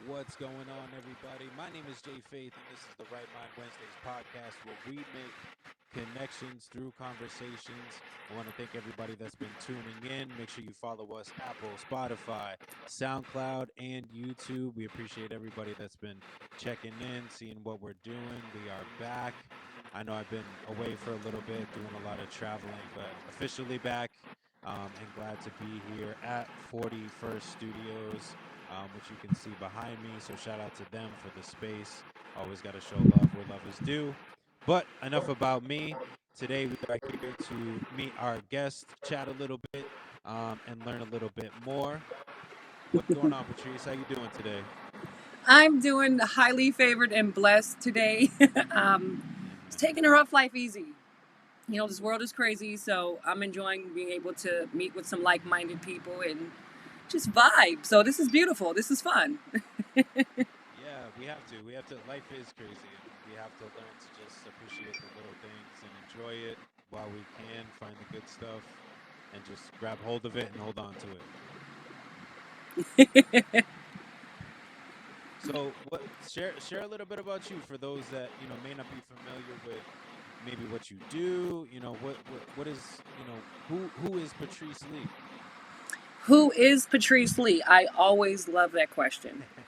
What's going on, everybody? My name is Jay Faith, and this is the Right Mind Wednesdays podcast where we make connections through conversations. I want to thank everybody that's been tuning in. Make sure you follow us Apple, Spotify, SoundCloud, and YouTube. We appreciate everybody that's been checking in, seeing what we're doing. We are back. I know I've been away for a little bit, doing a lot of traveling, but officially back and glad to be here at 41st Studios, which you can see behind me. So shout out to them for the space. Always got to show love where love is due. But enough about me. Today we are here to meet our guest, chat a little bit, and learn a little bit more. What's going on, Patrice? How you doing today? I'm doing highly favored and blessed today. It's taking a rough life easy. This world is crazy, so I'm enjoying being able to meet with some like-minded people and just vibe. So this is beautiful. This is fun. Yeah, we have to. We have to. Life is crazy, and we have to learn to just appreciate the little things and enjoy it while we can. Find the good stuff and just grab hold of it and hold on to it. So, what share a little bit about you for those that may not be familiar with maybe what you do. What is who is Patrice Lee? Who is Patrice Lee? I always love that question. Yes.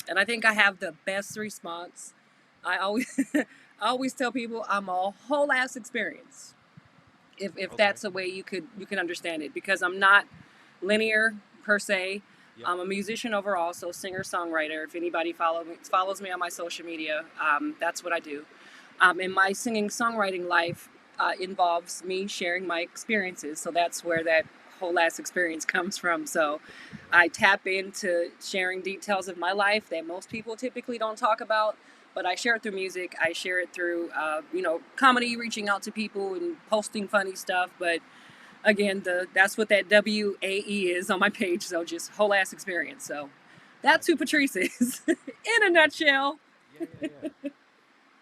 And I think I have the best response. I always I always tell people I'm a whole ass experience. If Okay. that's a way you can understand it, because I'm not linear per se. Yep. I'm a musician overall, so singer songwriter. If anybody follows me on my social media, that's what I do. And my singing songwriting life involves me sharing my experiences. So that's where that whole ass experience comes from. So I tap into sharing details of my life that most people typically don't talk about. But I share it through music. I share it through, comedy, reaching out to people and posting funny stuff. But again, that's what that WAE is on my page. So just whole ass experience. So that's who Patrice is in a nutshell. Yeah, yeah, yeah.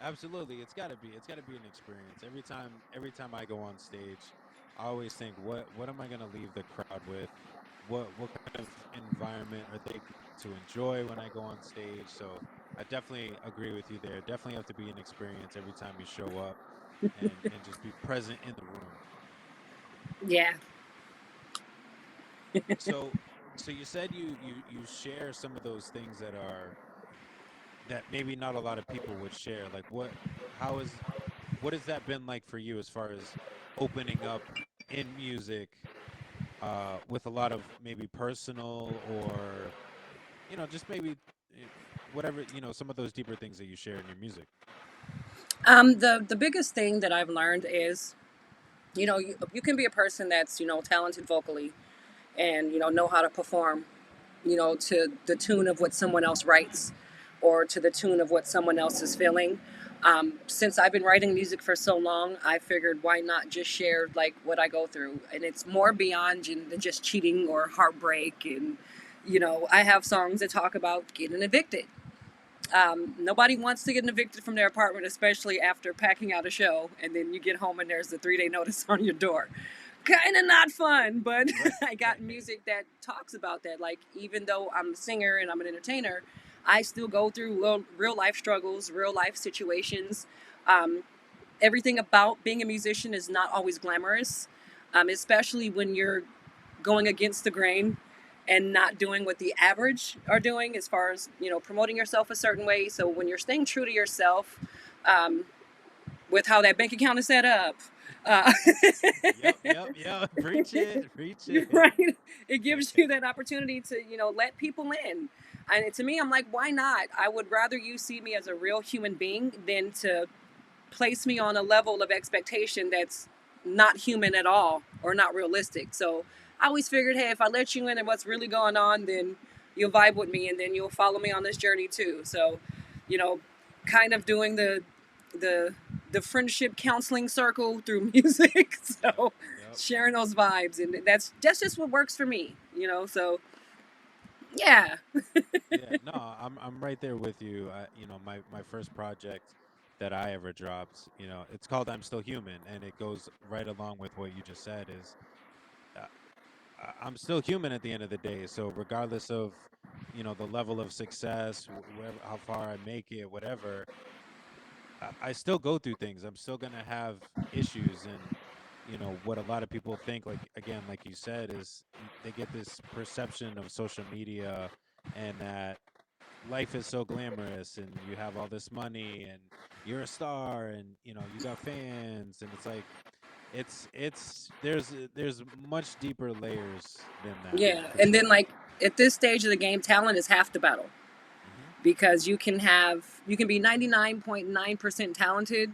Absolutely. It's gotta be an experience. Every time I go on stage, I always think what am I gonna leave the crowd with? What kind of environment are they going to enjoy when I go on stage? So I definitely agree with you there. Definitely have to be an experience every time you show up and just be present in the room. Yeah. So so you said you share some of those things that maybe not a lot of people would share. Like how is what has that been like for you as far as opening up in music with a lot of maybe personal or just maybe eh, whatever, some of those deeper things that you share in your music. The biggest thing that I've learned is, you can be a person that's talented vocally, and know how to perform, to the tune of what someone else writes, or to the tune of what someone else is feeling. Since I've been writing music for so long, I figured why not just share like what I go through, and it's more beyond than just cheating or heartbreak. And I have songs that talk about getting evicted. Nobody wants to get evicted from their apartment, especially after packing out a show, and then you get home and there's a 3-day notice on your door. Kind of not fun, but Right. I got music that talks about that. Like, even though I'm a singer and I'm an entertainer, I still go through real life struggles, real life situations. Um, Everything about being a musician is not always glamorous, especially when you're going against the grain and not doing what the average are doing as far as promoting yourself a certain way. So when you're staying true to yourself, um, with how that bank account is set up, uh, Yep, yep, yep. Preach it, preach it. right, it gives you that opportunity to let people in. And to me, I'm like, why not? I would rather you see me as a real human being than to place me on a level of expectation that's not human at all or not realistic. So I always figured, hey, if I let you in and what's really going on, then you'll vibe with me and then you'll follow me on this journey too. So, you know, kind of doing the the friendship counseling circle through music. So Yep. sharing those vibes, and that's just what works for me, So yeah. Yeah, no, I'm right there with you. My first project that I ever dropped, it's called I'm Still Human, and it goes right along with what you just said is uh, I'm still human at the end of the day. So regardless of the level of success, wherever, how far I make it, whatever, I still go through things. I'm still gonna have issues, and what a lot of people think, like again, like you said, is they get this perception of social media, and that life is so glamorous, and you have all this money, and you're a star, and you got fans, and it's like there's much deeper layers than that Yeah, for and then sure. like at this stage of the game, talent is half the battle Hmm. because you can be 99.9% talented,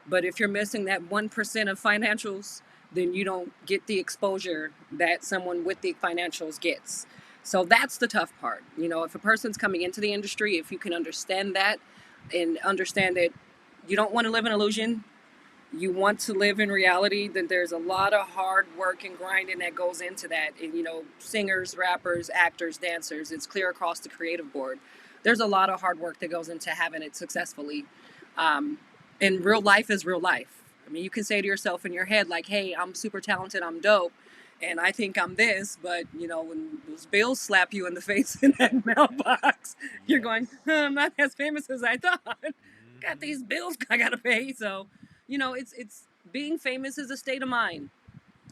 but if you're missing that 1% of financials, then you don't get the exposure that someone with the financials gets. So that's the tough part. If a person's coming into the industry, if you can understand that and understand that you don't want to live an illusion, you want to live in reality, then there's a lot of hard work and grinding that goes into that. And, singers, rappers, actors, dancers, it's clear across the creative board. There's a lot of hard work that goes into having it successfully. Um, and real life is real life. I mean, you can say to yourself in your head, like, hey, I'm super talented, I'm dope, and I think I'm this, but, when those bills slap you in the face in that mailbox, you're going, Yes. I'm not as famous as I thought. Got Hmm. these bills I gotta pay. So, it's being famous is a state of mind.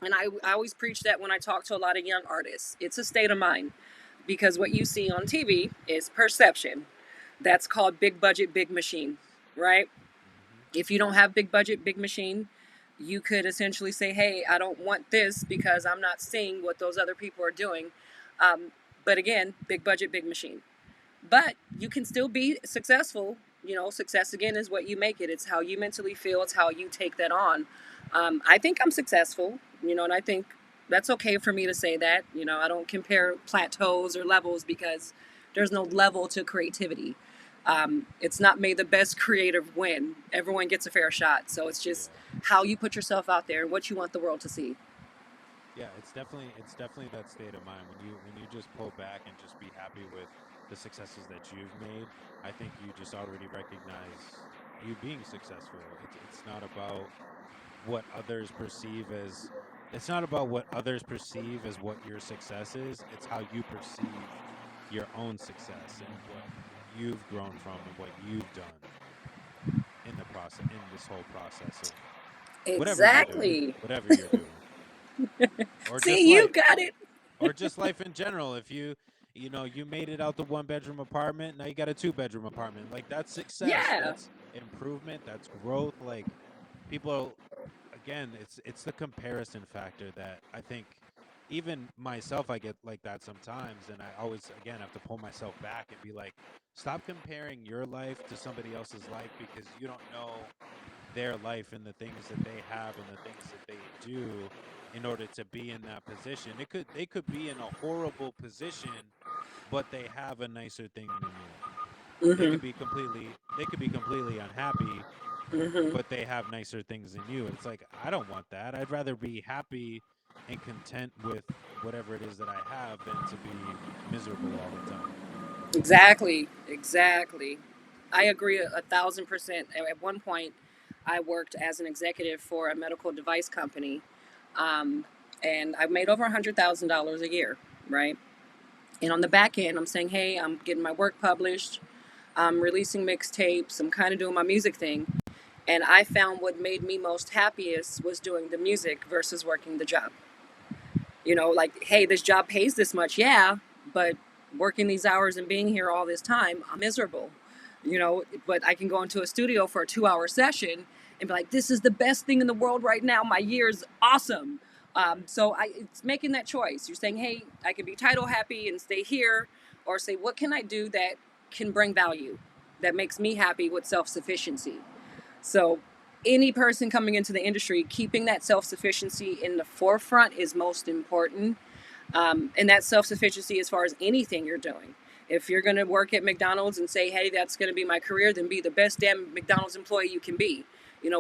And I always preach that when I talk to a lot of young artists. It's a state of mind because what you see on TV is perception. That's called big budget, big machine, right? Hmm. If you don't have big budget, big machine, you could essentially say, hey, I don't want this because I'm not seeing what those other people are doing. Um, but again, big budget, big machine. But you can still be successful. Success again is what you make it. It's how you mentally feel. It's how you take that on. I think I'm successful, and I think that's okay for me to say that. I don't compare plateaus or levels because there's no level to creativity. It's not made the best creative win. Everyone gets a fair shot. So it's just Yeah. how you put yourself out there and what you want the world to see. Yeah, it's definitely that state of mind when you just pull back and just be happy with the successes that you've made. I think you just already recognize you being successful. It's not about what others perceive as it's not about what others perceive as what your success is. It's how you perceive your own success and what you've grown from and what you've done in this whole process of whatever you're doing, Exactly. whatever you're doing, or just See, you life got it. or just life in general. If you made it out the one bedroom apartment, now you got a two-bedroom apartment. Like that's success. Yeah. That's improvement. That's growth. Like people, again, it's the comparison factor that I think even myself I get like that sometimes, and I always again have to pull myself back and be like, stop comparing your life to somebody else's life because you don't know their life and the things that they have and the things that they do in order to be in that position. They could be in a horrible position, but they have a nicer thing than you. Hmm. They could be completely unhappy, Hmm. but they have nicer things than you. It's like I don't want that. I'd rather be happy and content with whatever it is that I have than to be miserable all the time. Exactly. Exactly. I agree 1,000%. At one point, I worked as an executive for a medical device company, um, and I made over $100,000 a year, right? And on the back end, I'm saying, hey, I'm getting my work published. I'm releasing mixtapes. I'm kind of doing my music thing. And I found what made me most happiest was doing the music versus working the job. Like, hey, this job pays this much, yeah, but working these hours and being here all this time, I'm miserable. But I can go into a studio for a 2 hour session and be like, this is the best thing in the world right now. My year is awesome. Right. It's making that choice. You're saying, hey, I can be title happy and stay here, or say, what can I do that can bring value, that makes me happy with self sufficiency? So, any person coming into the industry, keeping that self sufficiency in the forefront is most important. And that self sufficiency as far as anything you're doing. If you're going to work at McDonald's and say, hey, that's going to be my career, then be the best damn McDonald's employee you can be.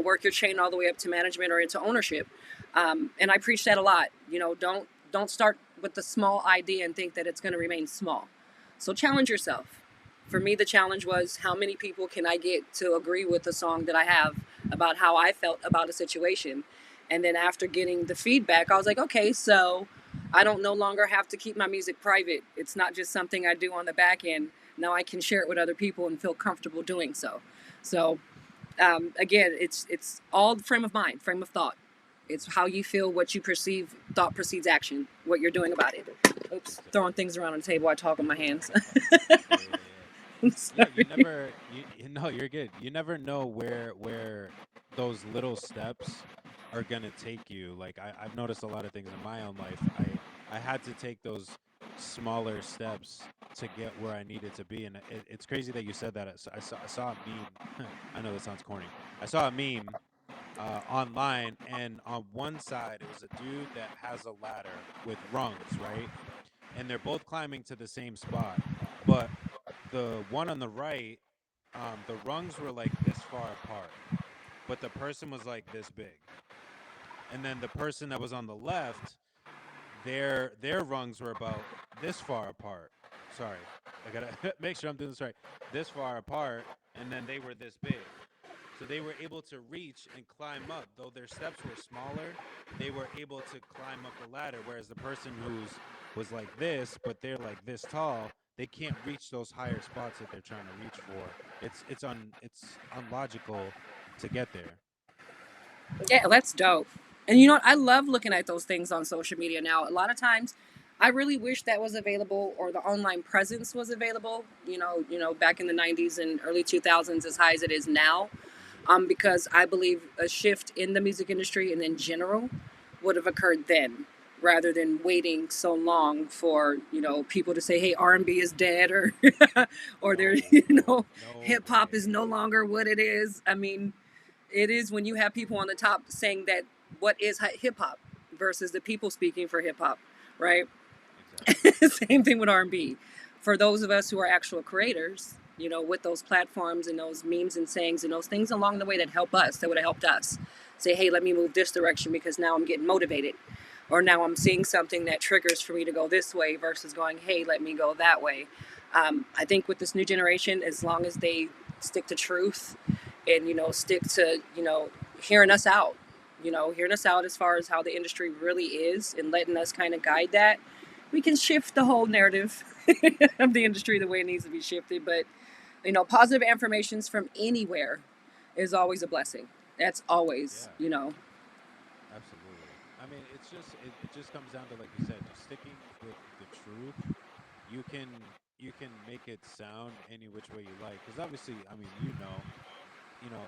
Work your chain all the way up to management or into ownership. And I preach that a lot. Don't start with the small idea and think that it's going to remain small. So challenge yourself. For me, the challenge was how many people can I get to agree with the song that I have about how I felt about a situation. And then after getting the feedback, I was like, okay, so I don't no longer have to keep my music private. It's not just something I do on the back end. Now I can share it with other people and feel comfortable doing so. So again, it's all frame of mind, frame of thought. It's how you feel, what you perceive. Thought precedes action. What you're doing about it. Oops, throwing things around on the table. I talk with my hands. Yeah, yeah, yeah. I'm Yeah, you sorry. never you know, you're good. You never know where those little steps are gonna take you. Like I've noticed a lot of things in my own life. I had to take those smaller steps to get where I needed to be. And it's crazy that you said that. I saw a meme. I know that sounds corny. I saw a meme online, and on one side it was a dude that has a ladder with rungs, right? And they're both climbing to the same spot, but the one on the right, the rungs were like this far apart, but the person was like this big. And then the person that was on the left, their rungs were about this far apart. Sorry, I gotta make sure I'm doing this right. This far apart, and then they were this big. So they were able to reach and climb up. Though their steps were smaller, they were able to climb up the ladder. Whereas the person who's was like this, but they're like this tall, they can't reach those higher spots that they're trying to reach for. It's unlogical to get there. Yeah, that's dope. And you know what? I love looking at those things on social media now. A lot of times, I really wish that was available or the online presence was available. Back in the '90s and early 2000s, as high as it is now, Hmm. because I believe a shift in the music industry and in general would have occurred then, rather than waiting so long for people to say, "Hey, R&B is dead," or or there, No, no hip hop is no way. longer what it is. I mean, it is when you have people on the top saying that what is hip hop versus the people speaking for hip hop, right? Exactly. Same thing with R&B. For those of us who are actual creators, with those platforms and those memes and sayings and those things along the way that help us, that would have helped us say, hey, let me move this direction because now I'm getting motivated. Or now I'm seeing something that triggers for me to go this way versus going, hey, let me go that way. I think with this new generation, as long as they stick to truth and, stick to, hearing us out, hearing us out as far as how the industry really is and letting us kind of guide that, we can shift the whole narrative of the industry the way it needs to be shifted. But positive affirmations from anywhere is always a blessing. That's always, Yeah. Absolutely. I mean, it just comes down to, like you said, just sticking with the truth. You can make it sound any which way you like, because obviously, I mean,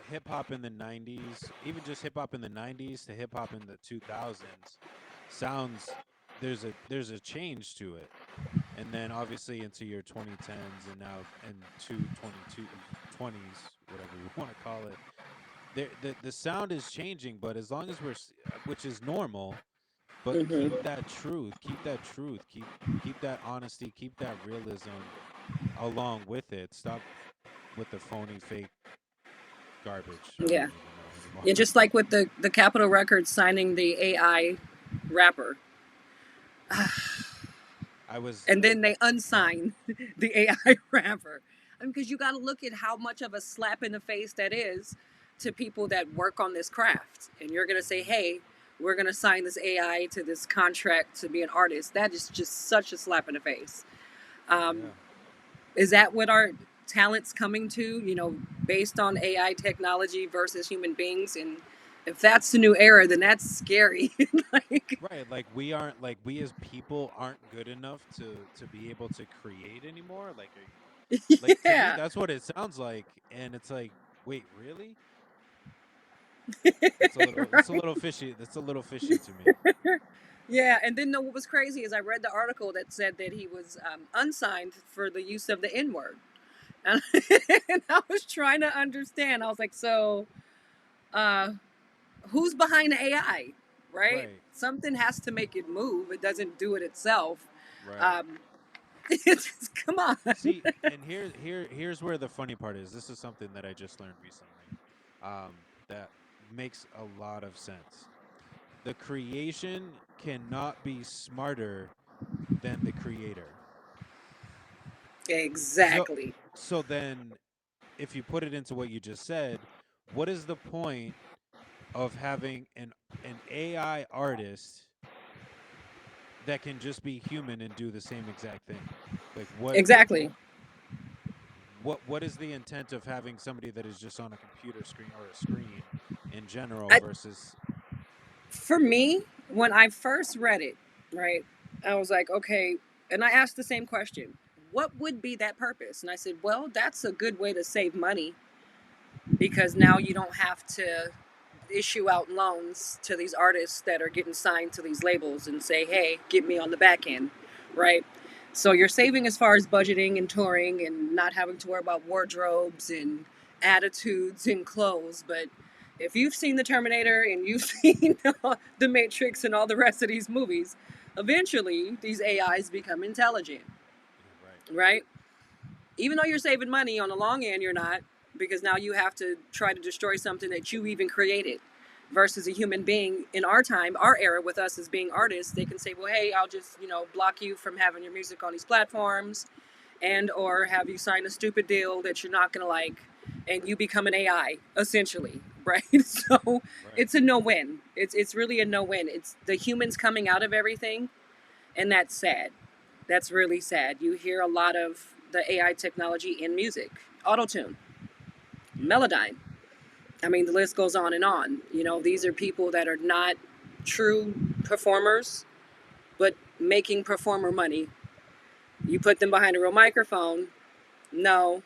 hip hop in the '90s, even just hip hop in the '90s to hip hop in the 2000s, sounds there's a change to it. And then obviously into your 2010s and now into 2020s, whatever you want to call it, the sound is changing, but as long as which is normal, but keep hmm that truth, keep that honesty, keep that realism along with it. Stop with the phony fake garbage. I Yeah. don't even know anymore. Yeah, just like with the Capitol Records signing the AI rapper. I was And then they yeah. unsign the AI rapper. I mean, because you got to look at how much of a slap in the face that is to people that work on this craft. And you're going to say, Hmm. hey, we're going to sign this AI to this contract to be an artist. That is just such a slap in the face. Um, Yeah. is that what our talent's coming to, based on AI technology versus human beings? And if that's the new era, then that's scary. like, Right, like we as people aren't good enough to be able to create anymore. Like are you like to me yeah. that's what it sounds like, and it's like, wait, really? That's a little fishy. That's a little fishy to me. Yeah, and then what was crazy is I read the article that said that he was unsigned for the use of the N word, and, and I was trying to understand. I was like, so uh, who's behind the AI, right? Right. Something has to make it move. It doesn't do it itself. Right. Um, it's just, come on. See, and here's where the funny part is. This is something that I just learned recently. That makes a lot of sense. The creation cannot be smarter than the creator. So Exactly. so then if you put it into what you just said, what is the point of having an AI artist that can just be human and do the same exact thing. Like Exactly. what is the intent of having somebody that is just on a computer screen or a screen in general I, versus for me, when I first read it, right, I was like, okay, and I asked the same question: what would be that purpose? And I said, well, that's a good way to save money because now you don't have to issue out loans to these artists that are getting signed to these labels and say, hey, get me on the back end, right? So you're saving as far as budgeting and touring and not having to worry about wardrobes and attitudes and clothes. But if you've seen The Terminator and you've seen The Matrix and all the rest of these movies, eventually these AIs become intelligent, yeah, right. right? Even though you're saving money on the long end, you're not, because now you have to try to destroy something that you even created versus a human being in our time, our era, with us as being artists. They can say, well, hey, I'll just block you from having your music on these platforms, and or have you sign a stupid deal that you're not going to like, and you become an AI essentially, right? So Right. it's a no-win. It's really a no-win. It's the humans coming out of everything, and that's sad. That's really sad. You hear a lot of the AI technology in music, autotune, Yeah. Melodyne. I mean, the list goes on and on. These are people that are not true performers, but making performer money. You put them behind a real microphone, no,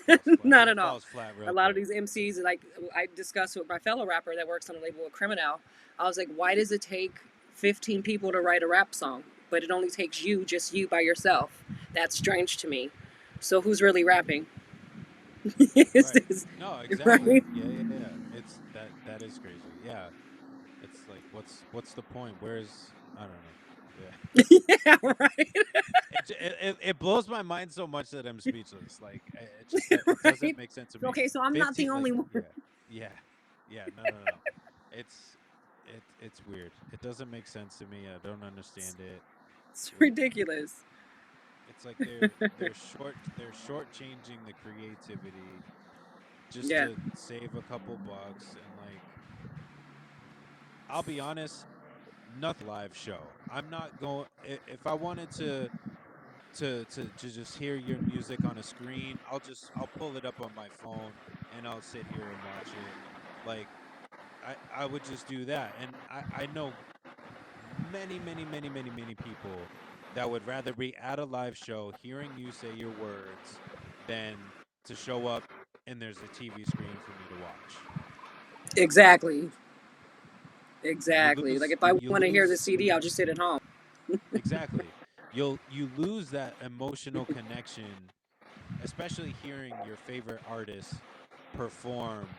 It falls flat. not It at all. falls flat A real lot of quick. these MCs, like I discussed with my fellow rapper that works on a label with Criminal, I was like, why does it take 15 people to write a rap song, but it only takes you, just you by yourself? That's strange to me. So who's really rapping? Is Right. this No, exactly. right? Yeah, yeah, yeah. It's that is crazy. Yeah. It's like what's the point? Where's I don't know. Yeah. Yeah, right. It blows my mind so much that I'm speechless. Like it just it doesn't Right. make sense to me. Okay, so I'm not the 15 like only one. yeah. Yeah. Yeah, no no no. It's it's weird. It doesn't make sense to me. I don't understand it. It's It ridiculous. it's like they're shortchanging the creativity just Yeah. to save a couple bucks and like I'll be honest, nothing live show. I'm not going if I wanted to just hear your music on a screen, I'll pull it up on my phone and I'll sit here and watch it. Like I would just do that. And I know many people that would rather be at a live show hearing you say your words than to show up and there's a TV screen for me to watch. Exactly. You Exactly. Like lose if I you want to hear the lose CD, I'll just sit at home. exactly. You lose that emotional connection, especially hearing your favorite artists perform,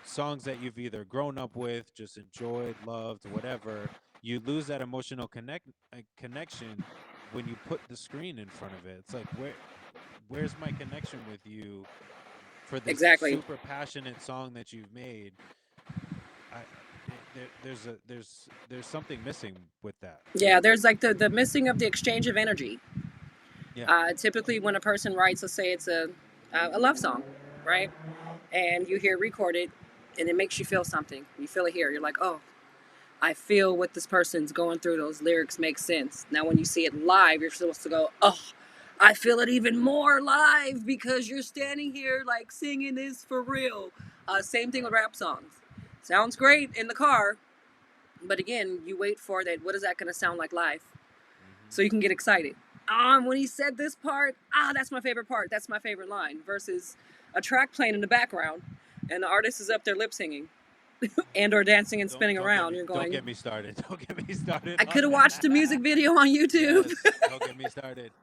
songs that you've either grown up with, just enjoyed, loved, whatever. You lose that emotional connection when you put the screen in front of it. It's like where's my connection with you for this Exactly. super passionate song that you've made? There's something missing with that. Yeah, there's like the missing of the exchange of energy. Yeah. Typically, when a person writes, let's say it's a love song, right? And you hear recorded, and it makes you feel something. You feel it here. You're like, oh, I feel what this person's going through. Those lyrics make sense. Now, when you see it live, you're supposed to go, oh, I feel it even more live because you're standing here like singing this for real. Same thing with Right. rap songs. Sounds great in the car, but again, you wait for that. What is that going to sound like live? Hmm. So you can get excited. When he said this part, that's my favorite part. That's my favorite line. Versus a track playing in the background, and the artist is up there lip singing and or dancing and spinning around. You're Don't going, get me started. Don't get me started I on could have watched the that. music video on YouTube. Yes, don't get me started.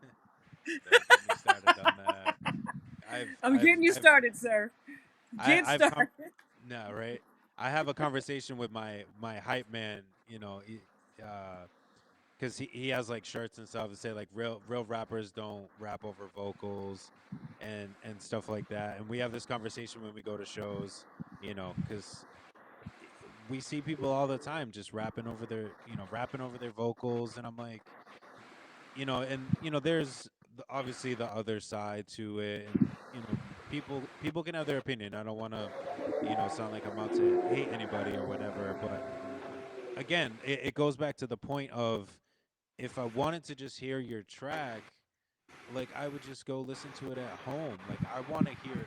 Don't get me started on that. I've I'm I've getting you I've started, sir. Get I've started. come no, right? I have a conversation with my hype man, cuz he has like shirts and stuff that say like real rappers don't rap over vocals and stuff like that. And we have this conversation when we go to shows, cuz we see people all the time just rapping over their vocals and I'm like, and there's obviously the other side to it, and people can have their opinion. I don't want to, sound like I'm out to hate anybody or whatever, but again, it goes back to the point of if I wanted to just hear your track, like I would just go listen to it at home. Like I want to hear.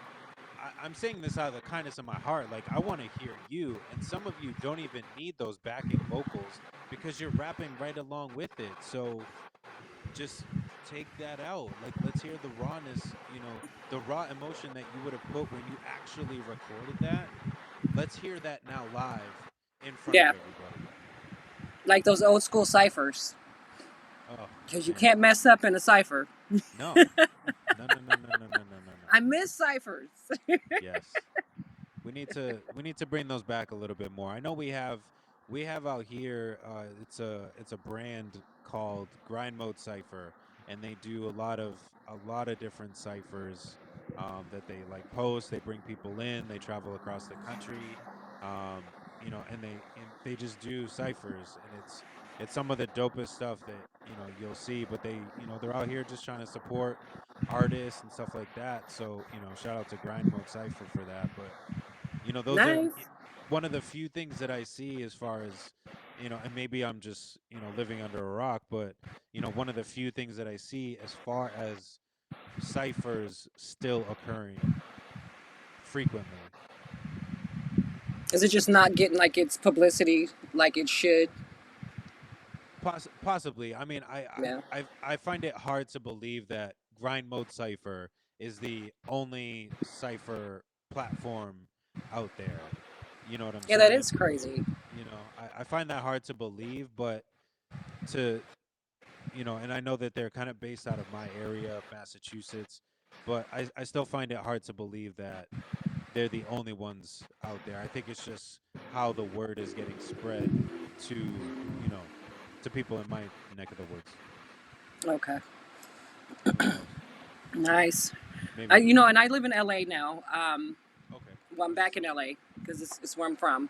I'm saying this out of the kindness of my heart. Like I want to hear you, and some of you don't even need those backing vocals because you're rapping right along with it. So just take that out. Like let's hear the rawness. The raw emotion that you would have put when you actually recorded that. Let's hear that now live in front of Yeah, everybody. like those old school ciphers, Oh because you man, can't mess up in a cipher. no, no, no, no, no, no, no, no, no, no. I miss ciphers. Yes. We need to bring those back a little bit more. I know we have out here it's a brand called Grind Mode Cipher, and they do a lot of different ciphers that they like post. They bring people in, they travel across the country, and they just do ciphers, and it's some of the dopest stuff that you'll see. But they're out here just trying to support artists and stuff like that. So shout out to Grind Mode Cipher for that. But those are Nice. one of the few things that I see as far as and maybe I'm just living under a rock, but one of the few things that I see as far as ciphers still occurring frequently. Is it just not getting like its publicity like it should? Possibly. I mean, I, Yeah. I I I find it hard to believe that Grind Mode Cipher is the only cipher platform out there. You know what I'm Yeah, that saying? is crazy. I find that hard to believe, but to and I know that they're kind of based out of my area of Massachusetts, but I still find it hard to believe that they're the only ones out there. I think it's just how the word is getting spread to, you know, to people in my neck of the woods. Okay. Who knows? Nice. Maybe. And I live in LA now. Okay. Well, I'm That's back in LA because it's where I'm from.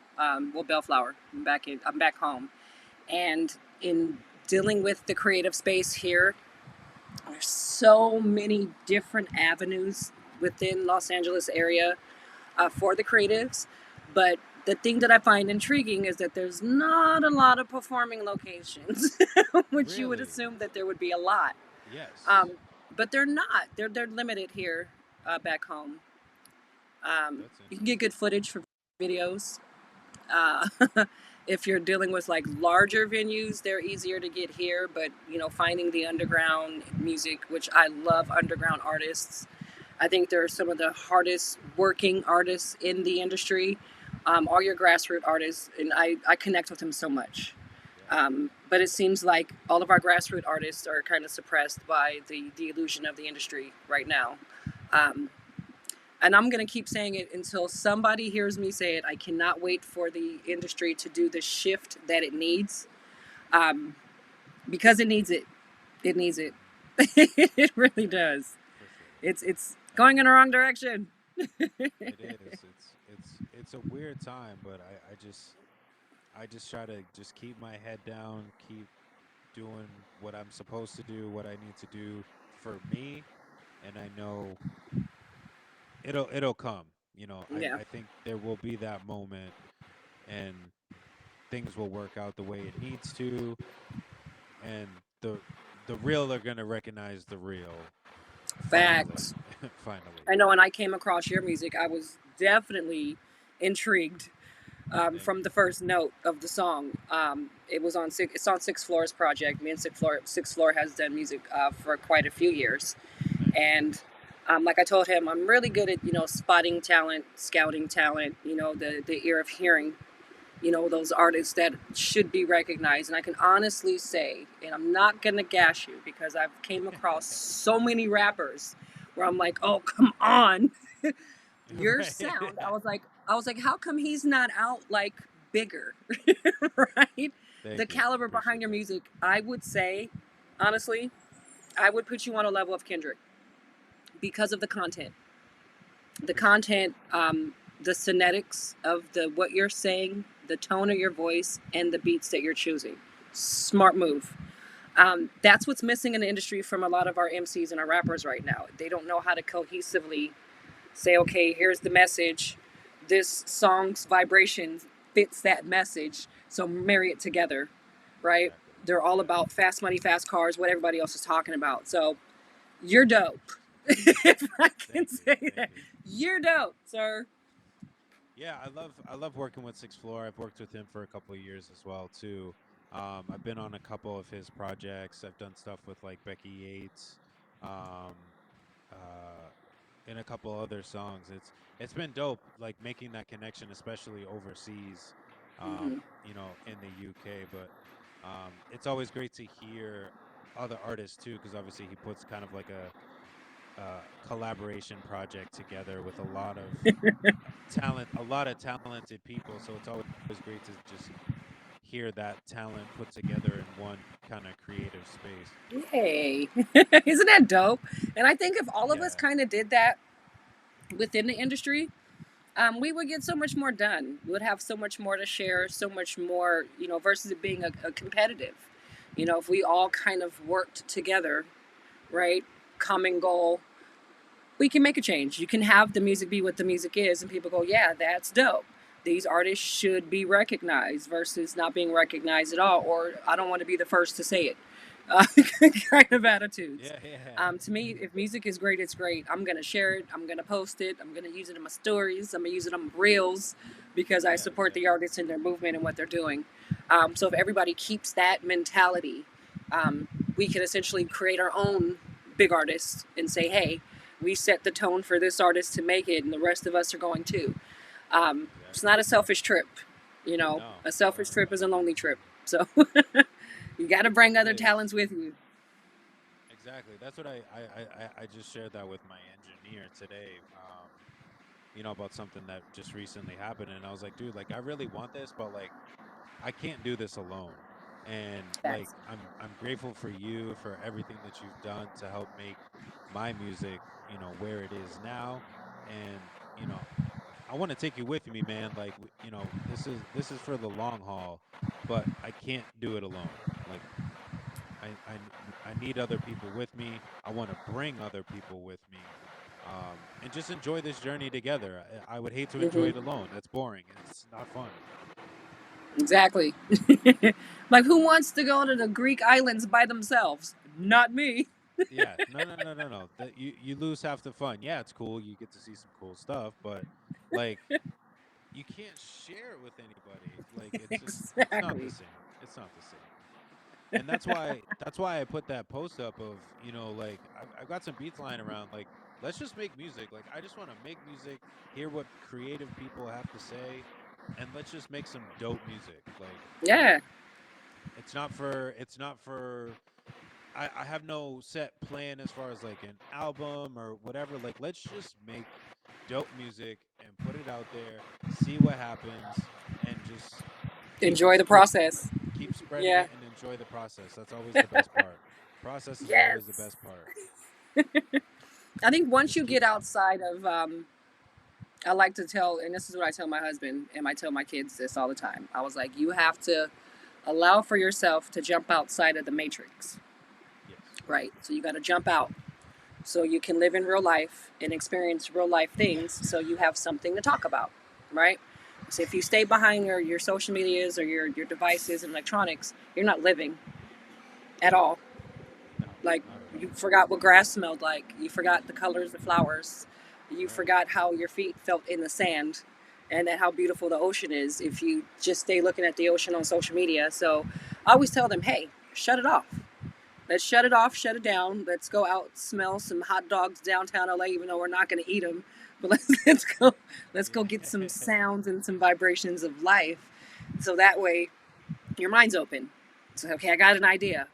Well, Bellflower. I'm back home. And in dealing with the creative space here, there's so many different avenues within Los Angeles area for the creatives. But the thing that I find intriguing is that there's not a lot of performing locations, which you would really. assume that there would be a lot. Yes. Um, but they're not. They're limited here back home. That's You can get good interesting. footage for videos. Uh, if you're dealing with like larger venues, they're easier to get here. But finding the underground music, which I love underground artists. I think they're some of the hardest working artists in the industry. All your grassroots artists, and I connect with them so much. Yeah. But it seems like all of our grassroots artists are kind of suppressed by the illusion of the industry right now. Um, and I'm going to keep saying it until somebody hears me say it. I cannot wait for the industry to do the shift that it needs, um, because it needs it. It needs it. It really does. For sure. It's going in the wrong direction. It is. It's a weird time, but I just try to just keep my head down, keep doing what I'm supposed to do, what I need to do for me, and I know it'll come. Yeah. I think there will be that moment, and things will work out the way it needs to, and the real are gonna recognize the real finally. Facts. Finally. I know when I came across your music, I was definitely intrigued Thank from you. the first note of the song. It's on Six Floor's project. Me and Six Floor has done music for quite a few years, Nice. and like I told him, I'm really good at spotting talent, scouting talent. The ear of hearing. Those artists that should be recognized, and I can honestly say, and I'm not gonna gash you because I've came across so many rappers where I'm like, oh come on, your Right. sound. I was like, how come he's not out like bigger, right? The Thank you. caliber behind Appreciate your that. music, I would say, honestly, I would put you on a level of Kendrick because of the content. The Appreciate content, the phonetics of the what you're saying, the tone of your voice, and the beats that you're choosing. Smart move. That's what's missing in the industry from a lot of our MCs and our rappers right now. They don't know how to cohesively say, okay, here's the message. This song's vibration fits that message, so marry it together, right? Exactly. They're all about fast money, fast cars, what everybody else is talking about. So you're dope. If I can Thank you, say thank that. you. You're dope, sir. Yeah, I love working with Sixth Floor. I've worked with him for a couple of years as well too. I've been on a couple of his projects. I've done stuff with like Becky Yates, um, uh, and a couple other songs. It's been dope, like making that connection, especially overseas, Hmm. in the UK. But it's always great to hear other artists too, because obviously he puts kind of like a collaboration project together with a lot of talented people. So it's always great to just hear that talent put together in one kind of creative space. Yay. Isn't that dope? And I think if all of us Yeah, kind of did that within the industry, we would get so much more done. We would have so much more to share, so much more, versus it being a competitive. If we all kind of worked together, right? Common goal, we can make a change. You can have the music be what the music is, and people go, yeah, that's dope. These artists should be recognized versus not being recognized at all, or I don't want to be the first to say it. Uh, kind of attitudes. yeah, yeah, To me, if music is great, it's great. I'm going to share it. I'm going to post it. I'm going to use it in my stories. I'm going to use it on reels because I yeah, support yeah, the artists and their movement and what they're doing. So if everybody keeps that mentality, we can essentially create our own big artists and say, hey, we set the tone for this artist to make it, and the rest of us are going too. It's exactly. not a selfish trip. No, A no, selfish no, trip no. is a lonely trip. So you got to bring It other is. talents with you. Exactly. That's what I just shared that with my engineer today. About something that just recently happened, and I was like, dude, like I really want this, but like I can't do this alone. And like That's I'm grateful for you for everything that you've done to help make my music, where it is now. And, you know, I want to take you with me, man. Like, this is for the long haul, but I can't do it alone. Like I need other people with me. I want to bring other people with me. And just enjoy this journey together. I would hate to enjoy hmm it alone. That's boring. It's not fun. exactly. Like, who wants to go to the Greek islands by themselves? Not me. Yeah, no, no, no, no, no. That you lose half the fun. Yeah, it's cool. You get to see some cool stuff, but like you can't share it with anybody. Like it's not the Exactly. same. It's not the same. And that's why I put that post up of, like I've got some beats lying around. Like let's just make music. Like I just want to make music, hear what creative people have to say, and let's just make some dope music. Like Yeah. it's not for I have no set plan as far as like an album or whatever. Like, let's just make dope music and put it out there, see what happens, and just keep Enjoy the spreading process. keep spreading Yeah. it and enjoy the process. That's always the best part. Process is always the Yes. best part. I think once Just you keep. get outside of, I like to tell, and this is what I tell my husband, and I tell my kids this all the time. I was like, you have to allow for yourself to jump outside of the matrix, Yes. right? So you got to jump out so you can live in real life and experience real life things so you have something to talk about, right? So if you stay behind your social medias or your devices and electronics, you're not living at all. No, Like, not at you all. forgot what grass smelled like. You forgot the colors of flowers. You Right. forgot how your feet felt in the sand and that how beautiful the ocean is if you just stay looking at the ocean on social media. So I always tell them, hey, shut it off. Let's shut it off, shut it down. Let's go out, smell some hot dogs downtown LA, even though we're not going to eat them. But let's go get some Yeah. sounds and some vibrations of life. So that way your mind's open. So okay, I got an idea.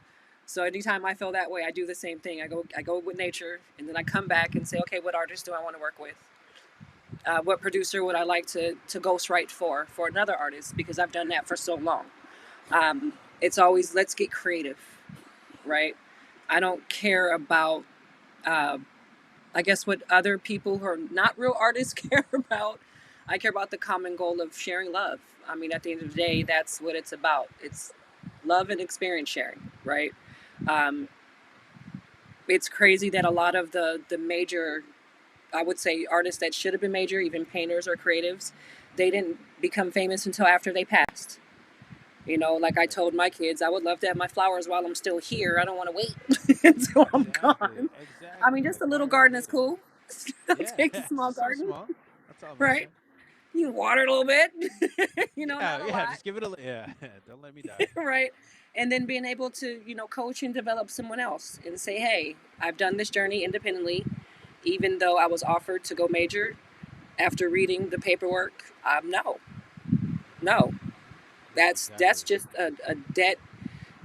So anytime I feel that way, I do the same thing. I go with nature, and then I come back and say, okay, what artist do I want to work with? What producer would I like to ghostwrite for another artist? Because I've done that for so long. It's always let's get creative, right? I don't care about, uh, I guess, what other people who are not real artists care about. I care about the common goal of sharing love. I mean, at the end of the day, that's what it's about. It's love and experience sharing, right? Um, Yeah. it's crazy that a lot of the major, I would say, artists that should have been major, even painters or creatives, they didn't become famous until after they passed. You know, like I Right. told my kids, I would love to have my flowers while I'm still here. I don't want to wait until I'm Exactly. gone. I mean, Exactly. just Like, a why little are we garden is waiting? cool. I'll Yeah. take a small Just something garden, small. That's all I'm right? asking. You can water it a little bit, Yeah. not a Yeah. lot, Just give it a. Yeah. Don't let me die. right? And then being able to, coach and develop someone else and say, hey, I've done this journey independently, even though I was offered to go major after reading the paperwork. No, no, that's Exactly. just a debt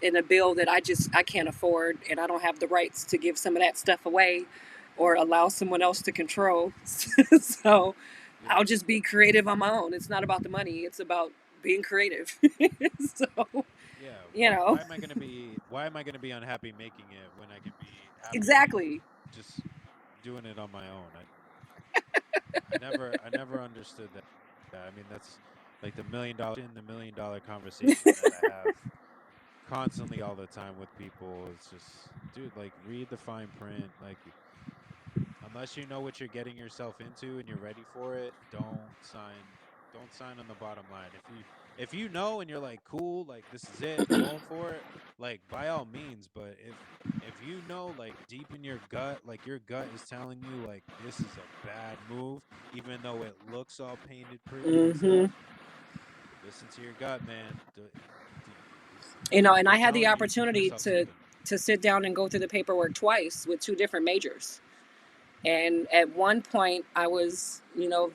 and a bill that I can't afford, and I don't have the rights to give some of that stuff away or allow someone else to control. So Yeah. I'll just be creative on my own. It's not about the money, it's about being creative. So, Yeah. you know, Why am I gonna be? Why am I gonna be unhappy making it when I can be happy exactly. just doing it on my own? I never understood that. I mean, that's like the $1 million conversation that I have constantly all the time with people. It's just, dude, like read the fine print. Like unless you know what you're getting yourself into and you're ready for it, don't sign on the bottom line. If you know and you're like cool, like this is it, I'm going for it, like by all means. But if you know like deep in your gut, like your gut is telling you like this is a bad move, even though it looks all painted pretty and Hmm. stuff, listen to your gut, man. D- And they're I had the telling you to give opportunity yourself something. to sit down and go through the paperwork twice with two different majors. And at one point, I was,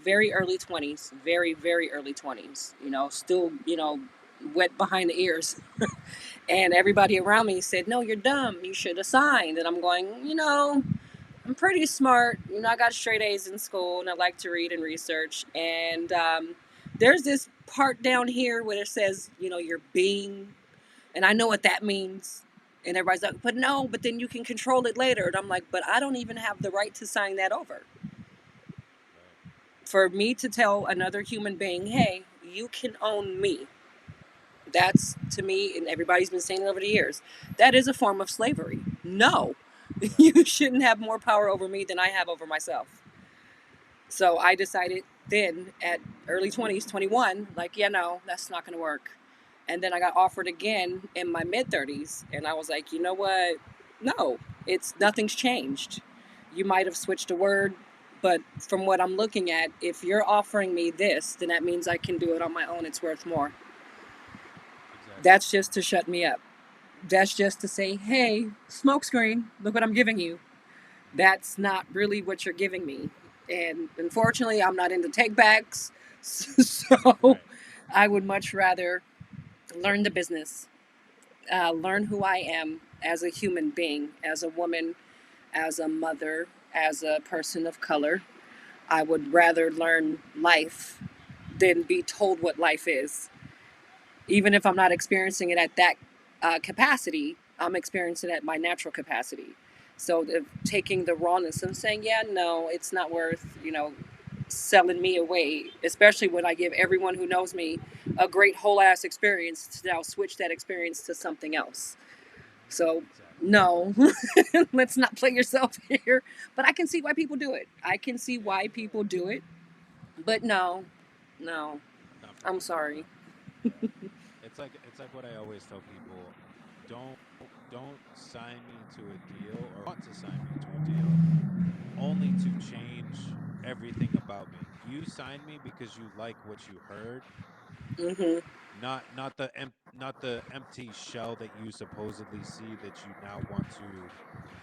very early 20s, very, very early 20s, still, wet behind the ears. And everybody around me said, no, you're dumb. You should have signed. And I'm going, I'm pretty smart. I got straight A's in school and I like to read and research. And there's this part down here where it says, you're being, and I know what that means. And everybody's like, but no, but then you can control it later. And I'm like, but I don't even have the right to sign that over. Right. For me to tell another human being, hey, you can own me. That's to me, and everybody's been saying it over the years, that is a form of slavery. No, Right. you shouldn't have more power over me than I have over myself. So Right. I decided then at early 20s, 21, like, yeah, no, that's not going to work. And then I got offered again in my mid 30s. And I was like, you know what? No, nothing's changed. You might have switched a word, but from what I'm looking at, if you're offering me this, then that means I can do it on my own. It's worth more. Exactly. That's just to shut me up. That's just to say, hey, smokescreen, look what I'm giving you. That's not really what you're giving me. And unfortunately, I'm not into take backs. So Right. I would much rather learn the business, learn who I am as a human being, as a woman, as a mother, as a person of color. I would rather learn life than be told what life is. Even if I'm not experiencing it at that capacity, I'm experiencing it at my natural capacity. So taking the rawness and saying, yeah, no, it's not worth, selling me away, especially when I give everyone who knows me a great whole ass experience to now switch that experience to something else. So Exactly. no, let's not play yourself here. But I can see why people do it. I can see Yeah. why people do it. But no, no, Not for I'm me. sorry. Yeah. It's like what I always tell people, don't don't sign me to a deal or want to sign me to a deal only to change everything about me. You signed me because you like what you heard, Hmm. not the empty shell that you supposedly see that you now want to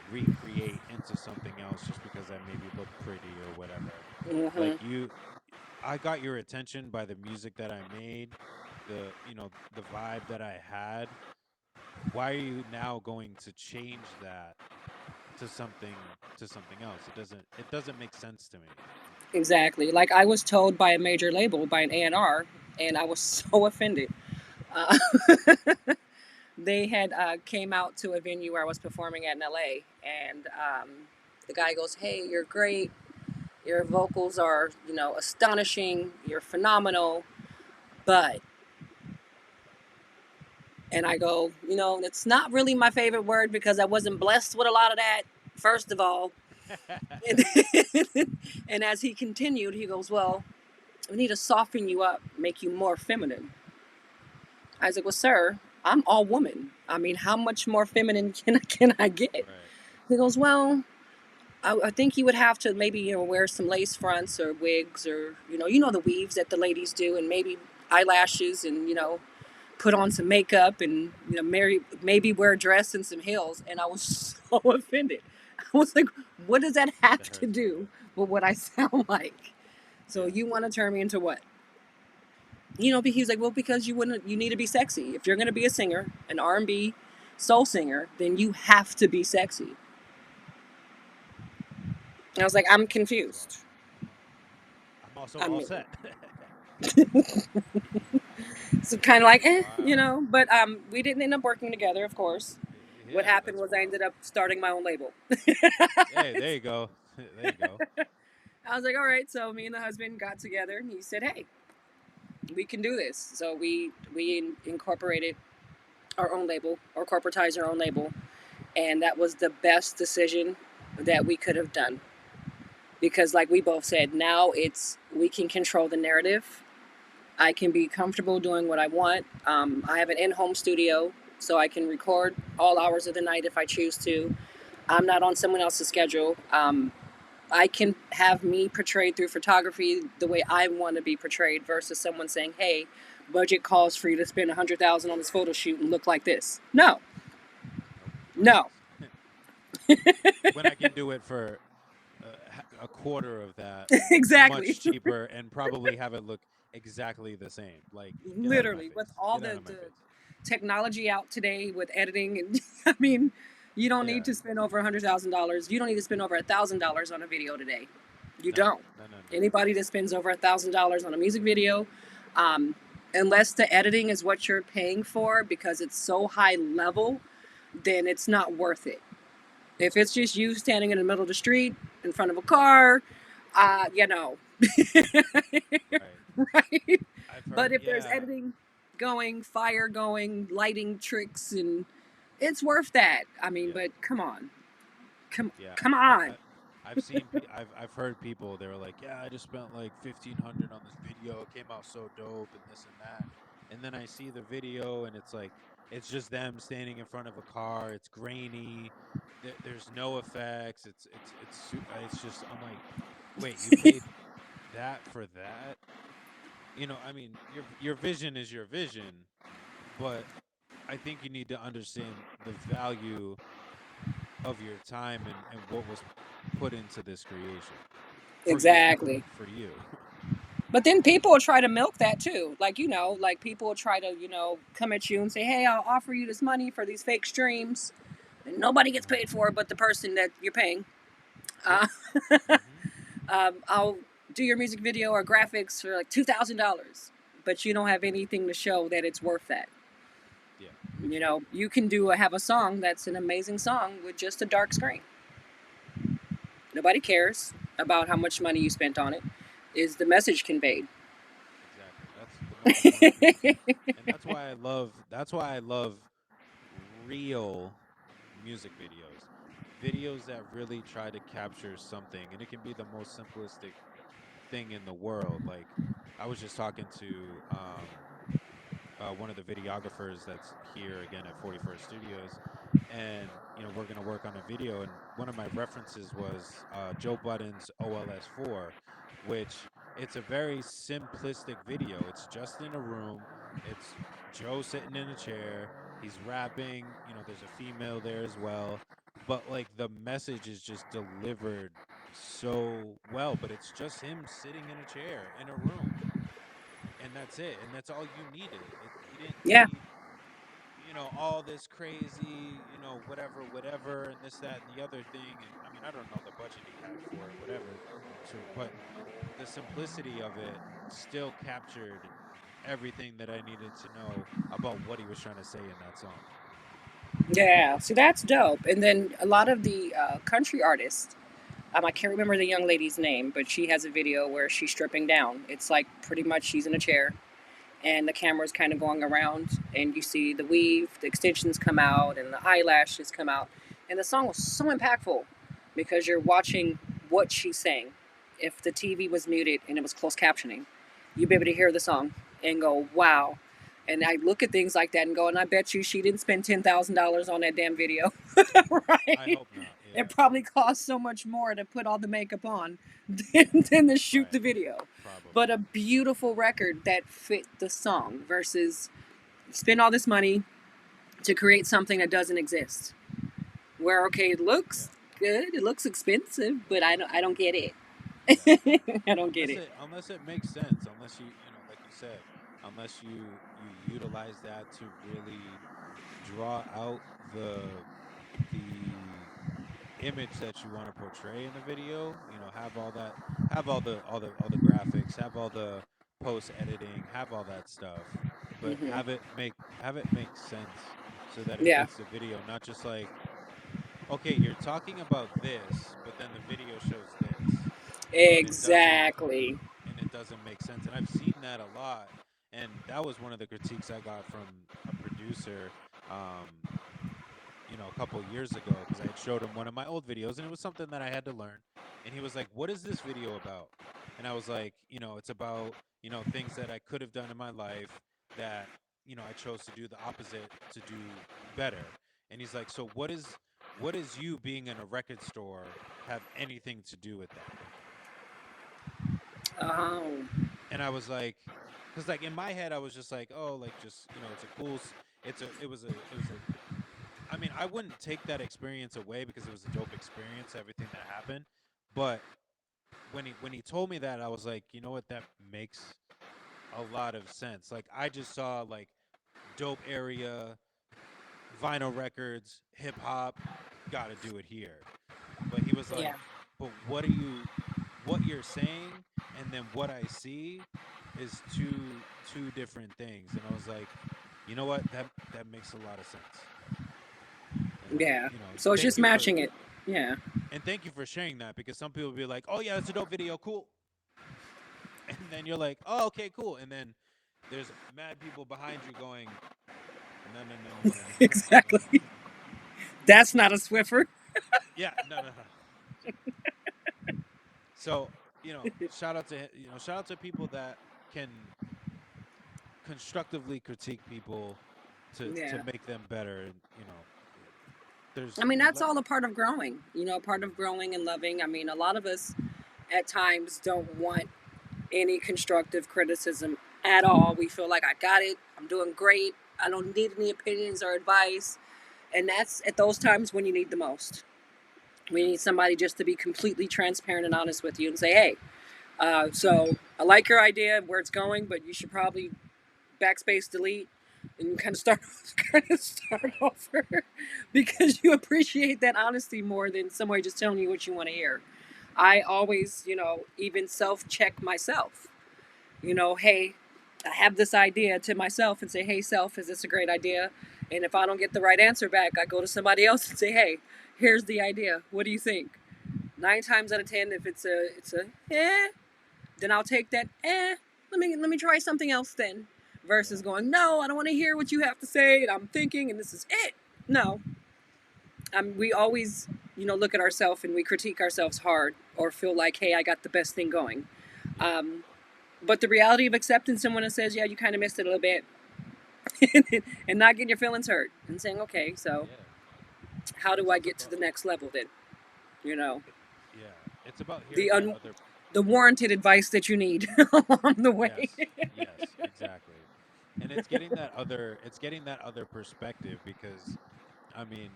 recreate into something else just because I maybe look pretty or whatever. Hmm. Like I got your attention by the music that I made, the vibe that I had. Why are you now going to change that to something else? It doesn't make sense to me. Exactly. Like I was told by a major label, by an A&R, and I was so offended. Uh, they had came out to a venue where I was performing at in LA, and the guy goes, "Hey, you're great. Your vocals are, astonishing. You're phenomenal, but," and I go, it's not really my favorite word because I wasn't blessed with a lot of that. First of all, and, and as he continued, he goes, "Well, we need to soften you up, make you more feminine." I was like, well, sir, I'm all woman. I mean, how much more feminine can I get? Right. He goes, well, I think you would have to maybe, wear some lace fronts or wigs, or, the weaves that the ladies do, and maybe eyelashes, and, put on some makeup, and, maybe wear a dress and some heels. And I was so offended. I was like, what does that have That to hurts do with what I sound like? So Yeah. you want to turn me into what? But he was like, well, because you need to be sexy. If you're going to be a singer, an R&B soul singer, then you have to be sexy. And I was like, I'm So confused. I'm also I all mean, set. so kind of like, Wow. but we didn't end up working together, of course. What Yeah, happened that's was I wild. ended up starting my own label. Hey, there you go. There you go. I was like, all right. So me and the husband got together, and he said, hey, we can do this. So we incorporated our own label, or corporatized our own label, and that was the best decision that we could have done, because like we both said, now we can control the narrative. I can be comfortable doing what I want. I have an in-home studio, so I can record all hours of the night if I choose to. I'm not on someone else's schedule. I can have me portrayed through photography the way I want to be portrayed, versus someone saying, hey, budget calls for you to spend $100,000 on this photo shoot and look like this. No. Nope. No No. thanks. When I can do it for a quarter of that, Exactly. much cheaper, and probably have it look exactly the same. Like, get out of my Literally, with face. all Get out the, of my the face. technology out today with editing, and I mean, you don't need Yeah. to spend over $100,000. You don't need to spend over $1,000 on a video today. You No. don't. No. No. No. Anybody that spends over $1,000 on a music video, um, unless the editing is what you're paying for because it's so high level, then it's not worth it. If it's just you standing in the middle of the street in front of a car, you know, Right. right? I've But heard. if there's Yeah. editing going, fire going, lighting tricks, and it's worth that. I mean, Yeah. but come on, Yeah. come on. I've seen. I've heard people. They were like, "Yeah, I just spent like 1,500 on this video. It came out so dope, and this and that." And then I see the video, and it's like it's just them standing in front of a car. It's grainy. There's no effects. It's just. I'm like, wait, you paid that for that? I mean, your vision is your vision, but I think you need to understand the value of your time and what was put into this creation for you. Exactly. For you. But then people will try to milk that too. Like, like people will try to, come at you and say, hey, I'll offer you this money for these fake streams. And nobody gets Mhm. paid for it but the person that you're paying. Yep. Uh, Mhm. I'll do your music video or graphics for like $2,000, but you don't have anything to show that it's worth that. Yeah. Exactly. You can have a song that's an amazing song with just a dark screen. Nobody cares about how much money you spent on it. Is the message conveyed? Exactly. That's the most important thing. And that's why I love real music videos. Videos that really try to capture something, and it can be the most simplistic thing in the world. Like, I was just talking to one of the videographers that's here again at 41st Studios, and we're gonna work on a video. And one of my references was Joe Budden's OLS4, which it's a very simplistic video. It's just in a room. It's Joe sitting in a chair. He's rapping. There's a female there as well, but like the message is just delivered so well. But it's just him sitting in a chair in a room, and that's it, and that's all you needed. He didn't Yeah, need all this crazy, whatever, and this, that, and the other thing. And I mean, I don't know the budget he had for it, whatever, but the simplicity of it still captured everything that I needed to know about what he was trying to say in that song. yeah. So that's dope. And then a lot of the country artists, I can't remember the young lady's name, but she has a video where she's stripping down. It's like pretty much she's in a chair, and the camera's kind of going around, and you see the weave, the extensions come out, and the eyelashes come out. And the song was so impactful because you're watching what she's saying. If the TV was muted and it was closed captioning, you'd be able to hear the song and go, wow. And I look at things like that and go, and I bet you she didn't spend $10,000 on that damn video. I Right? hope not. It Yeah. probably costs so much more to put all the makeup on than to shoot Right. the video. But Probably. a beautiful record that fit the song versus spend all this money to create something that doesn't exist. Where okay, it Yeah. looks good, it looks expensive, but I don't get it. Yeah. I don't get it. Unless it makes sense, unless like you said, unless you utilize that to really draw out the image that you want to portray in the video, have all that, have all the graphics, have all the post editing, have all that stuff, but Hmm. have it make sense so that it Yeah, fits the video, not just like, okay, you're talking about this, but then the video shows this, and exactly. it doesn't make sense. And I've seen that a lot. And that was one of the critiques I got from a producer, um, a couple of years ago, because I had showed him one of my old videos, and it was something that I had to learn. And he was like, "What is this video about?" And I was like, "It's about things that I could have done in my life that I chose to do the opposite to do better." And he's like, "So what is you being in a record store have anything to do with that?" Oh, And I was like, because like in my head, I was just like, oh, like just it's a cool, it was a. I mean, I wouldn't take that experience away because it was a dope experience, everything that happened. But when he told me that, I was like, you know what, that makes a lot of sense. Like I just saw like dope area, vinyl records, hip hop, got to do it here. But he was yeah. like, but what you're saying and then what I see is two different things. And I was like, you know what? That makes a lot of sense. And Yeah. So it's just matching it. Yeah. thank you for sharing that, because some people be like, "Oh yeah, it's a dope video, cool." And then you're like, "Oh, okay, cool." And then there's mad people behind you going, "No, no, no, no, no, no, no, no, no, no." Exactly. That's not a Swiffer. Yeah, no, no, no. So, shout out to people that can constructively critique people to Yeah. make them better. And I there's mean, that's let all a part of growing, part yeah, of growing and loving. I mean, a lot of us at times don't want any constructive criticism at all. We feel like I got it, I'm doing great, I don't need any opinions or advice. And that's at those times when you need the most. We yeah, need somebody just to be completely transparent and honest with you and say, hey, so I like your idea where it's going, but you should probably backspace delete and kind of start right, over because you appreciate that honesty more than somebody just telling you what you want to hear. I always, even self check myself. Hey, I have this idea to myself and say, hey, self, is this a great idea? And if I don't get the right answer back, I go to somebody else and say, hey, here's the idea. What do you think? 9 times out of 10, if it's a then I'll take that. Let me try something else then. Versus yeah, going, no, I don't want to hear what you have to say, and I'm thinking, and this is it. No, we always, look at ourselves and we critique ourselves hard or feel like, hey, I got the best thing going. yeah, Um, but the reality of accepting someone that says, yeah, you kind of missed it a little bit, and not getting your feelings hurt and saying, okay, so yeah. how do It's I it's get to about the next level then? You know, yeah, it's about the hearing that other. the warranted advice that you need along the way. Yes, yes, exactly. And it's getting that other perspective, because I mean,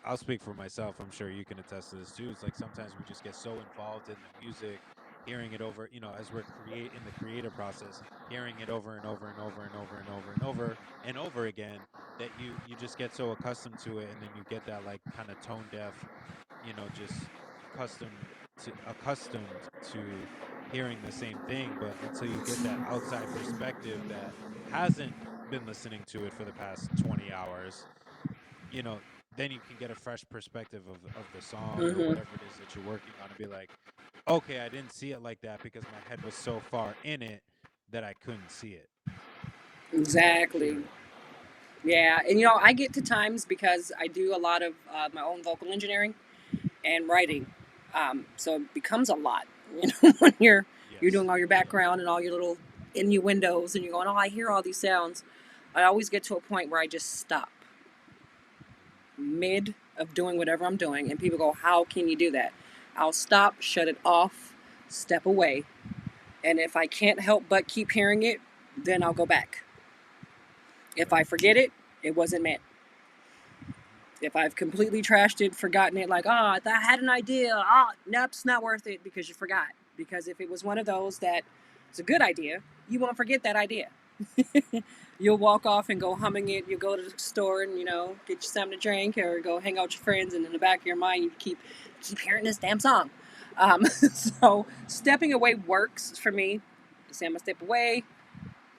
I'll speak for myself. I'm sure you can attest to this too. It's like sometimes we just get so involved in the music, hearing it over, as we're create in the creative process, hearing it over and over and over and over and over and over and over again, that you just get so accustomed to it, and then you get that like kind of tone deaf, just accustomed to hearing the same thing. But until you get that outside perspective that hasn't been listening to it for the past 20 hours, you know, then you can get a fresh perspective of the song or Hmm. whatever it is that you're working on, and be like, okay, I didn't see it like that because my head was so far in it that I couldn't see it. Exactly. Yeah, and I get to times because I do a lot of my own vocal engineering and writing, Okay. so it becomes a lot. When you're doing Yes, all your it does. background and all your little innuendos and you're going, oh, I hear all these sounds. I always get to a point where I just stop mid of doing whatever I'm doing. And people go, how can you do that? I'll stop, shut it off, step away. And if I can't help but keep hearing it, then I'll go back. If I forget it, it wasn't meant. If I've completely trashed it, forgotten it, like, oh, I had an idea. Oh, nope, it's not worth it because you forgot. Because if it was one of those that it's a good idea, you won't forget that idea. You'll walk off and go humming it. You'll go to the store and, get you something to drink or go hang out with your friends. And in the back of your mind, you keep hearing this damn song. So stepping away works for me. I say I'm going to step away,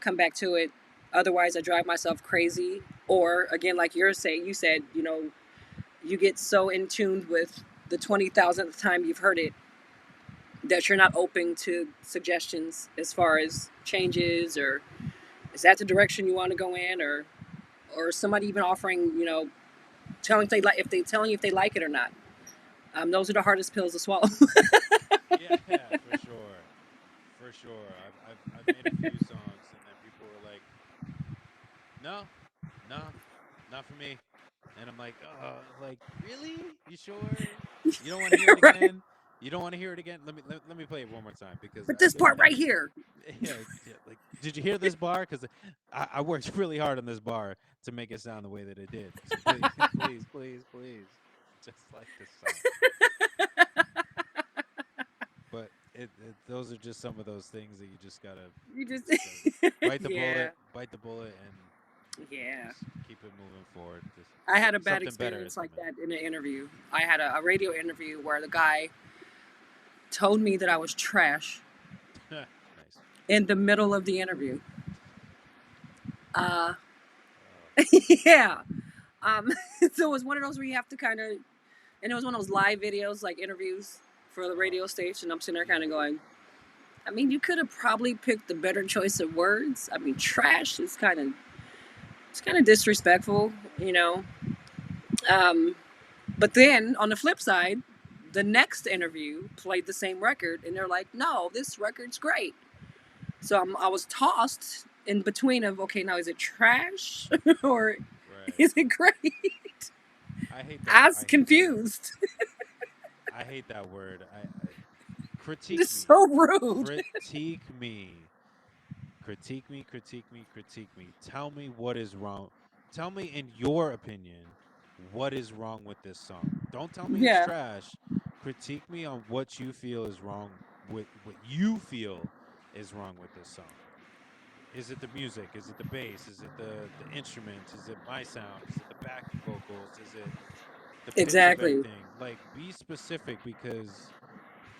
come back to it. Otherwise, I drive myself crazy. Or, again, like you said, you get so in tune with the 20,000th time you've heard it that you're not open to suggestions as far as changes or is that the direction you want to go in or somebody even offering, telling if they like it or not. Those are the hardest pills to swallow. Yeah, for sure. I've made a few songs and then people were like, no, not for me. And I'm like, like, really? You sure? You don't want to hear it Right. again? You don't want to hear it again? Let me play it one more time because But this part right here. yeah, like, did you hear this bar? Because I worked really hard on this bar to make it sound the way that it did. So please, just like this song. But those are just some of those things that you just gotta bite the bullet, and Yeah. just keep it moving forward. Just I had a bad something better experience is like coming. that in an interview. I had a radio interview where the guy told me that I was trash Nice. in the middle of the interview. Uh, Yeah. So it was one of those where you have to kind of, and it was one of those live videos, like interviews for the radio station. I'm sitting there kind of going, I mean, you could have probably picked a better choice of words. I mean, trash is kind of disrespectful, But then on the flip side, the next interview played the same record, and they're like, "No, this record's great." So I was tossed in between of, okay, now is it trash or right. is it great? I hate that. I was confused. I hate that word. Critique It's me. so rude. Critique me. Critique me. Tell me what is wrong. Tell me, in your opinion, what is wrong with this song. Don't tell me it's Yeah, trash. Critique me on what you feel is wrong with what you feel is wrong with this song. Is it the music? Is it the bass? Is it the instruments? Is it my sound? Is it the backing vocals? Is it the pitch of exactly. everything? Like, be specific because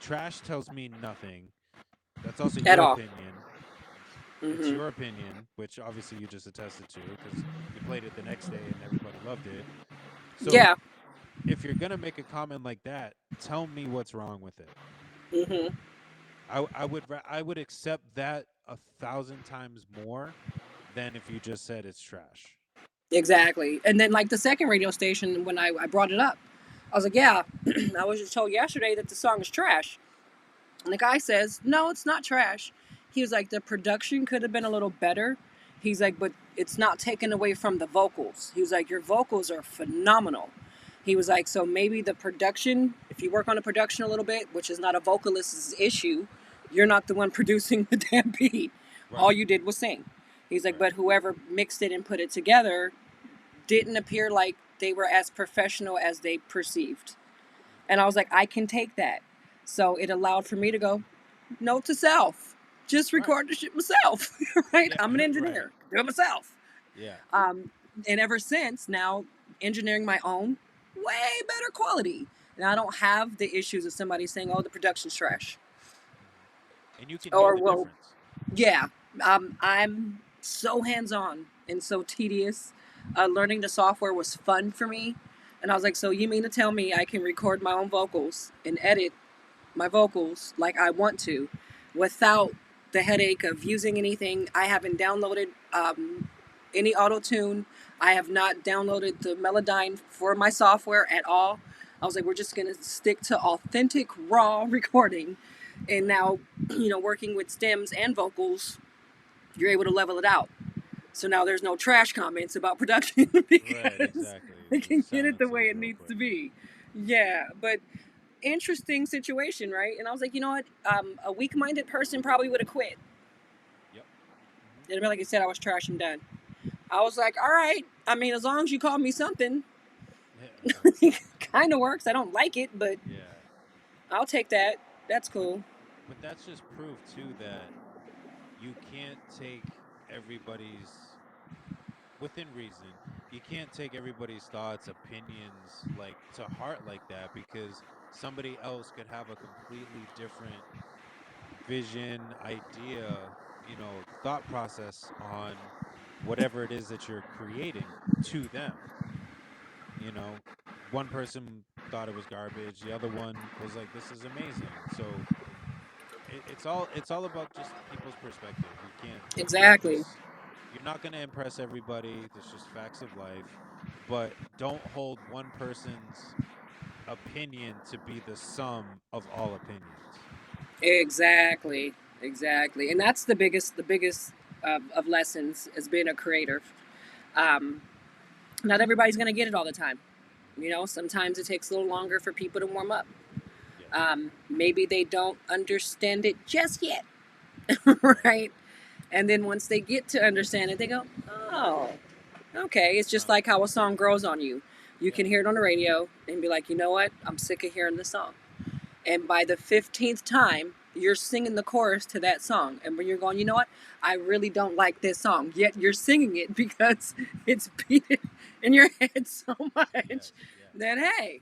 trash tells me nothing. That's also At your all. opinion. It's Hmm. your opinion, which obviously you just attested to because you played it the next day and everybody loved it. So Yeah. if you're gonna make a comment like that, tell me what's wrong with it. Hmm. I would accept that 1,000 times more than if you just said it's trash. Exactly. And then, like the second radio station, when I brought it up, I was like, yeah, I was just told yesterday that the song is trash. And the guy says, no, it's not trash. He was like, the production could have been a little better. He's like, but it's not taken away from the vocals. He was like, your vocals are phenomenal. He was like, so maybe the production, if you work on the production a little bit, which is not a vocalist's issue, you're not the one producing the damn beat. All Right. you did was sing. He's like, Right. but whoever mixed it and put it together didn't appear like they were as professional as they perceived. And I was like, I can take that. So it allowed for me to go, note to self, just Right. record the shit myself, right? Yeah. I'm an Right. engineer, do it myself. Yeah. And ever since, now engineering my own, way better quality. And I don't have the issues of somebody saying, oh, the production's trash. And you can hear Or, the well, difference. yeah, I'm so hands-on and so tedious. Learning the software was fun for me. And I was like, so you mean to tell me I can record my own vocals and edit my vocals like I want to without the headache of using anything? I haven't downloaded any auto-tune. I have not downloaded the Melodyne for my software at all. I was like, we're just going to stick to authentic, raw recording. And Right. now, working with stems and vocals, you're able to level it out. So now there's no trash comments about production Right, because exactly. they It can get it the way silences it real needs to quick. be. Yeah, but interesting situation, right? And I was like, you know what? A weak-minded person probably would have quit. Yep. Hmm. It'd be like you said, I was trash and done. I was like, all right. I mean, as long as you call me something, Yeah. it kind of works. I don't like it, but Yeah. I'll take that. That's But cool. but that's just proof too that you can't take everybody's within reason. You can't take everybody's thoughts, opinions like to heart like that because somebody else could have a completely different vision, idea, thought process on whatever it is that you're creating to them. You know, one person thought it was garbage, the other one was like, "This is amazing." So it's all about just people's perspective. You can't Exactly. just you're not going to impress everybody. That's just facts of life. But don't hold one person's opinion to be the sum of all opinions. Exactly. Exactly. And that's the biggest of lessons as being a creator. Um, Not everybody's going to get it all the time. Sometimes it takes a little longer for people to warm up. Yes. Maybe they don't understand it just yet, Right. right? And then once they get to understand it, they go, oh, okay. It's just Huh. like how a song grows on you. You Yeah. can hear it on the radio and be like, you know what? I'm sick of hearing this song. And by the 15th time, you're singing the chorus to that song. And when you're going, you know what? I really don't like this song. Yet you're singing it because it's beating in your head so much Yes. Yes. that, hey,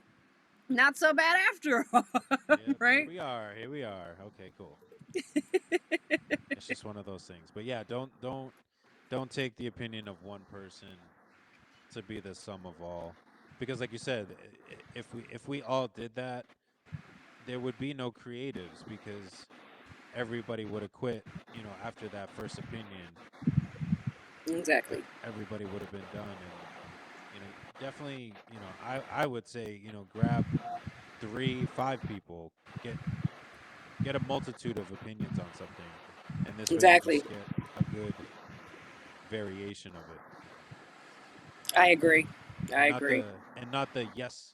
not so bad after all, Yep. Here right? we are. Here we are. Okay. Cool. It's just one of those things. But yeah, don't take the opinion of one person to be the sum of all, because like you said, if we all did that, there would be no creatives because everybody would have quit. After that first opinion, Exactly. everybody would have been done. And definitely, I would say, grab 3, 5 people, get a multitude of opinions on something, and this way you Exactly. just get a good variation of it. I agree. I and not agree. the and not the yes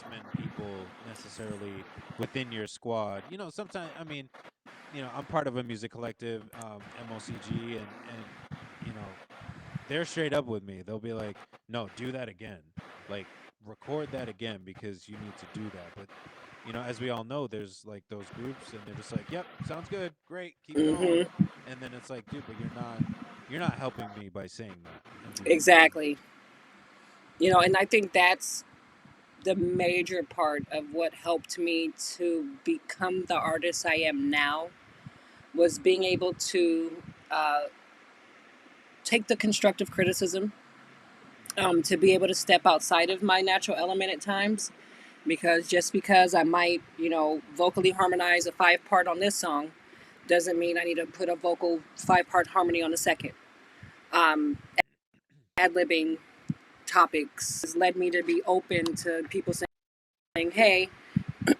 men people necessarily within your squad. Sometimes, I mean, I'm part of a music collective, MOCG, and you know they're straight up with me. They'll be like, "No, do that again. Like, record that again because you need to do that." But as we all know, there's like those groups, and they're just like, "Yep, sounds good, great, keep going." Mm-hmm. And then it's like, dude, but you're not helping me by saying that and doing that. Exactly. And I think that's the major part of what helped me to become the artist I am now was being able to uh, take the constructive criticism, to be able to step outside of my natural element at times. Because just because I might, vocally harmonize a 5 part on this song doesn't mean I need to put a vocal 5 part harmony on the second. Um, Ad libbing topics has led me to be open to people saying, hey,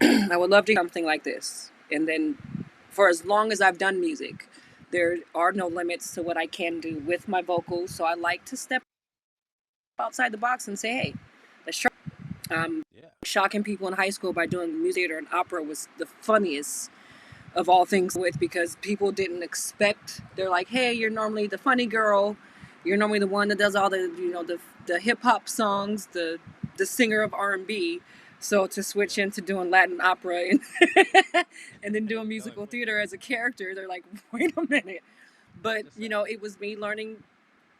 I would love to do something like this. And then for as long as I've done music, there are no limits to what I can do with my vocals. So I like to step outside the box and say, hey, let's try. Yeah. Shocking people in high school by doing music theater and opera was the funniest of all things with, because people didn't expect. They're like, hey, you're normally the funny girl. You're normally the one that does all the hip hop songs, the singer of R&B. So to switch Yeah. into doing Latin opera and and then doing They're like, musical wait, theater as a character, they're like, wait a minute. But wait a second. it was me learning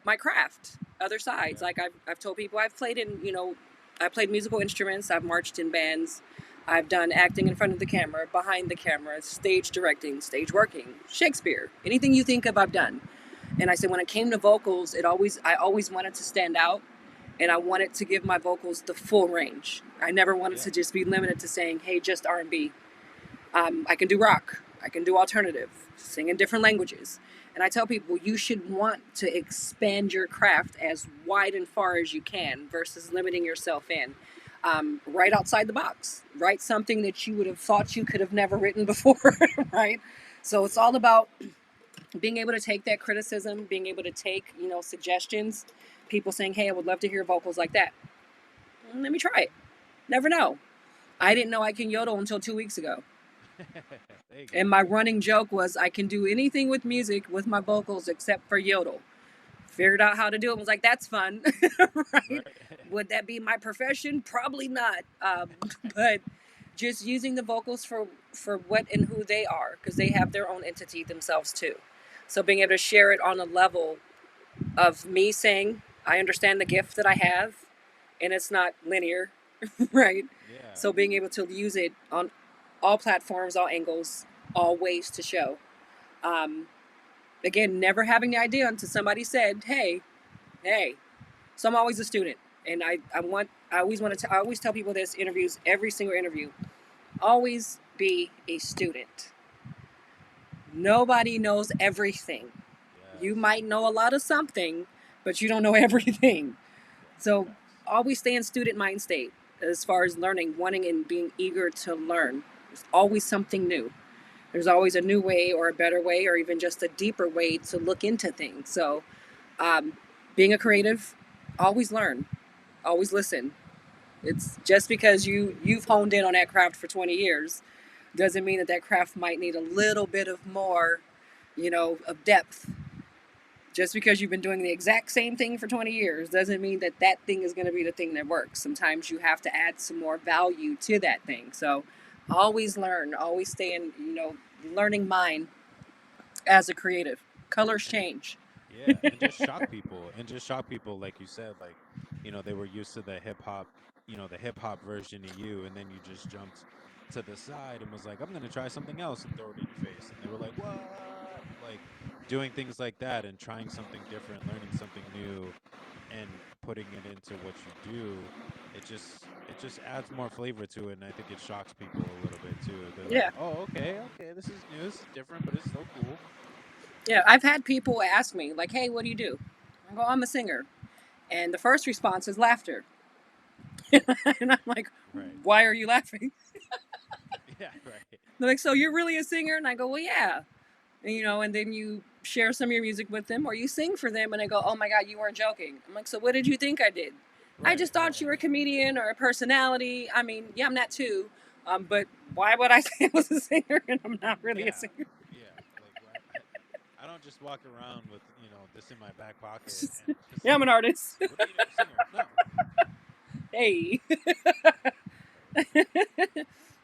my craft, other sides. Yeah. Like I've told people I've played in, I played musical instruments, I've marched in bands, I've done acting in front of the camera, behind the camera, stage directing, stage working, Shakespeare, anything you think of, I've done. And I said, when it came to vocals, I always wanted to stand out, and I wanted to give my vocals the full range. I never wanted Yeah. to just be limited to saying, hey, just R&B. I can do rock. I can do alternative, sing in different languages. And I tell people you should want to expand your craft as wide and far as you can versus limiting yourself in. Write outside the box. Write something that you would have thought you could have never written before, right? So it's Yeah. all about being able to take that criticism, being able to take, suggestions, people saying, hey, I would love to hear vocals like that. Let me try it. Never know. I didn't know I can yodel until 2 weeks ago. There you And go. my running joke was I can do anything with music with my vocals except for yodel. Figured out how to do it. Was like, that's fun, right? Right. Would that be my profession? Probably not. But just using the vocals for what and who they are, because they have their own entity themselves too. So being able to share it on a level of me saying, I understand the gift that I have, and it's not linear, right? Yeah. So being able to use it on all platforms, all angles, all ways to show. Um, Again, never having the idea until somebody said, hey. So I'm always a student, and I always tell people this interviews, every single interview, always be a student. Nobody knows everything. You Yes. might know a lot of something, but you don't know everything. Yeah. So Facts. always stay in student mind state as far as learning, wanting and being eager to learn. There's always something new. There's always a new way or a better way or even just a deeper way to look into things. So um, being a creative, always learn, always listen. It's just because you've honed in on that craft for 20 years doesn't mean that that craft might need a little bit of more, of depth. Just because you've been doing the exact same thing for 20 years doesn't mean that that thing is going to be the thing that works. Sometimes you have to add some more value to that thing. So always learn, always stay in, learning mind as a creative. Colors And change. yeah, and just shock people, like you said, like, they were used to the hip hop, the hip hop version of you, and then you just jumped to the side and was like, I'm gonna try something else and throw it in your face, and they were like, what? Like doing things like that and trying something different, learning something new, and putting it into what you do. It just adds more flavor to it, and I think it shocks people a little bit too. They're like, Yeah. oh, okay, okay, this is new, this is different, but it's still cool. Yeah. I've had people ask me, like, hey, what do you do? I go, I'm a singer. And the first response is laughter. And I'm like, Right. why are you laughing? Yeah, right. They're like, so you're really a singer? And I go, well, yeah. And, and then you share some of your music with them or you sing for them and they go, oh my God, you weren't joking. I'm like, so what did you think I did? I Right. just thought you were a comedian or a personality. I mean, yeah, I'm that too. But why would I say I was a singer and I'm not really a Yeah. singer? Yeah. Like I don't just walk around with, this in my back pocket and just Yeah, I'm like, an artist. what do you do? Singer? No. Hey.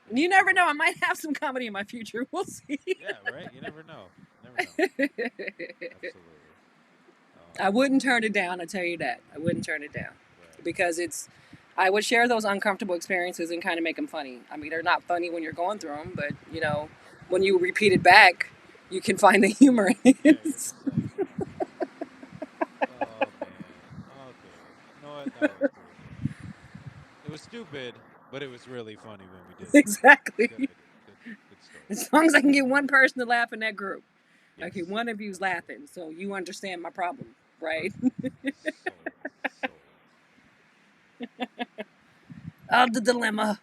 Right. You never know. But I might have some comedy in my future. We'll see. yeah, right. You never know. Never know. Absolutely. Oh I man. wouldn't turn it down. I tell you that. I wouldn't turn it down Right. because I would share those uncomfortable experiences and kind of make them funny. I mean, they're not funny when you're going through them, but when you repeat it back, you can find the humor in Yeah, it. you're just like, oh man. Okay. You know what? That was cool. It was stupid, but it was really funny when we did it. Exactly. Good. Good. Good story. As long as I can get one person to laugh in that group, okay, Yes. one of you's Absolutely. laughing, so you understand my problem, right? Sold. Sold. The dilemma.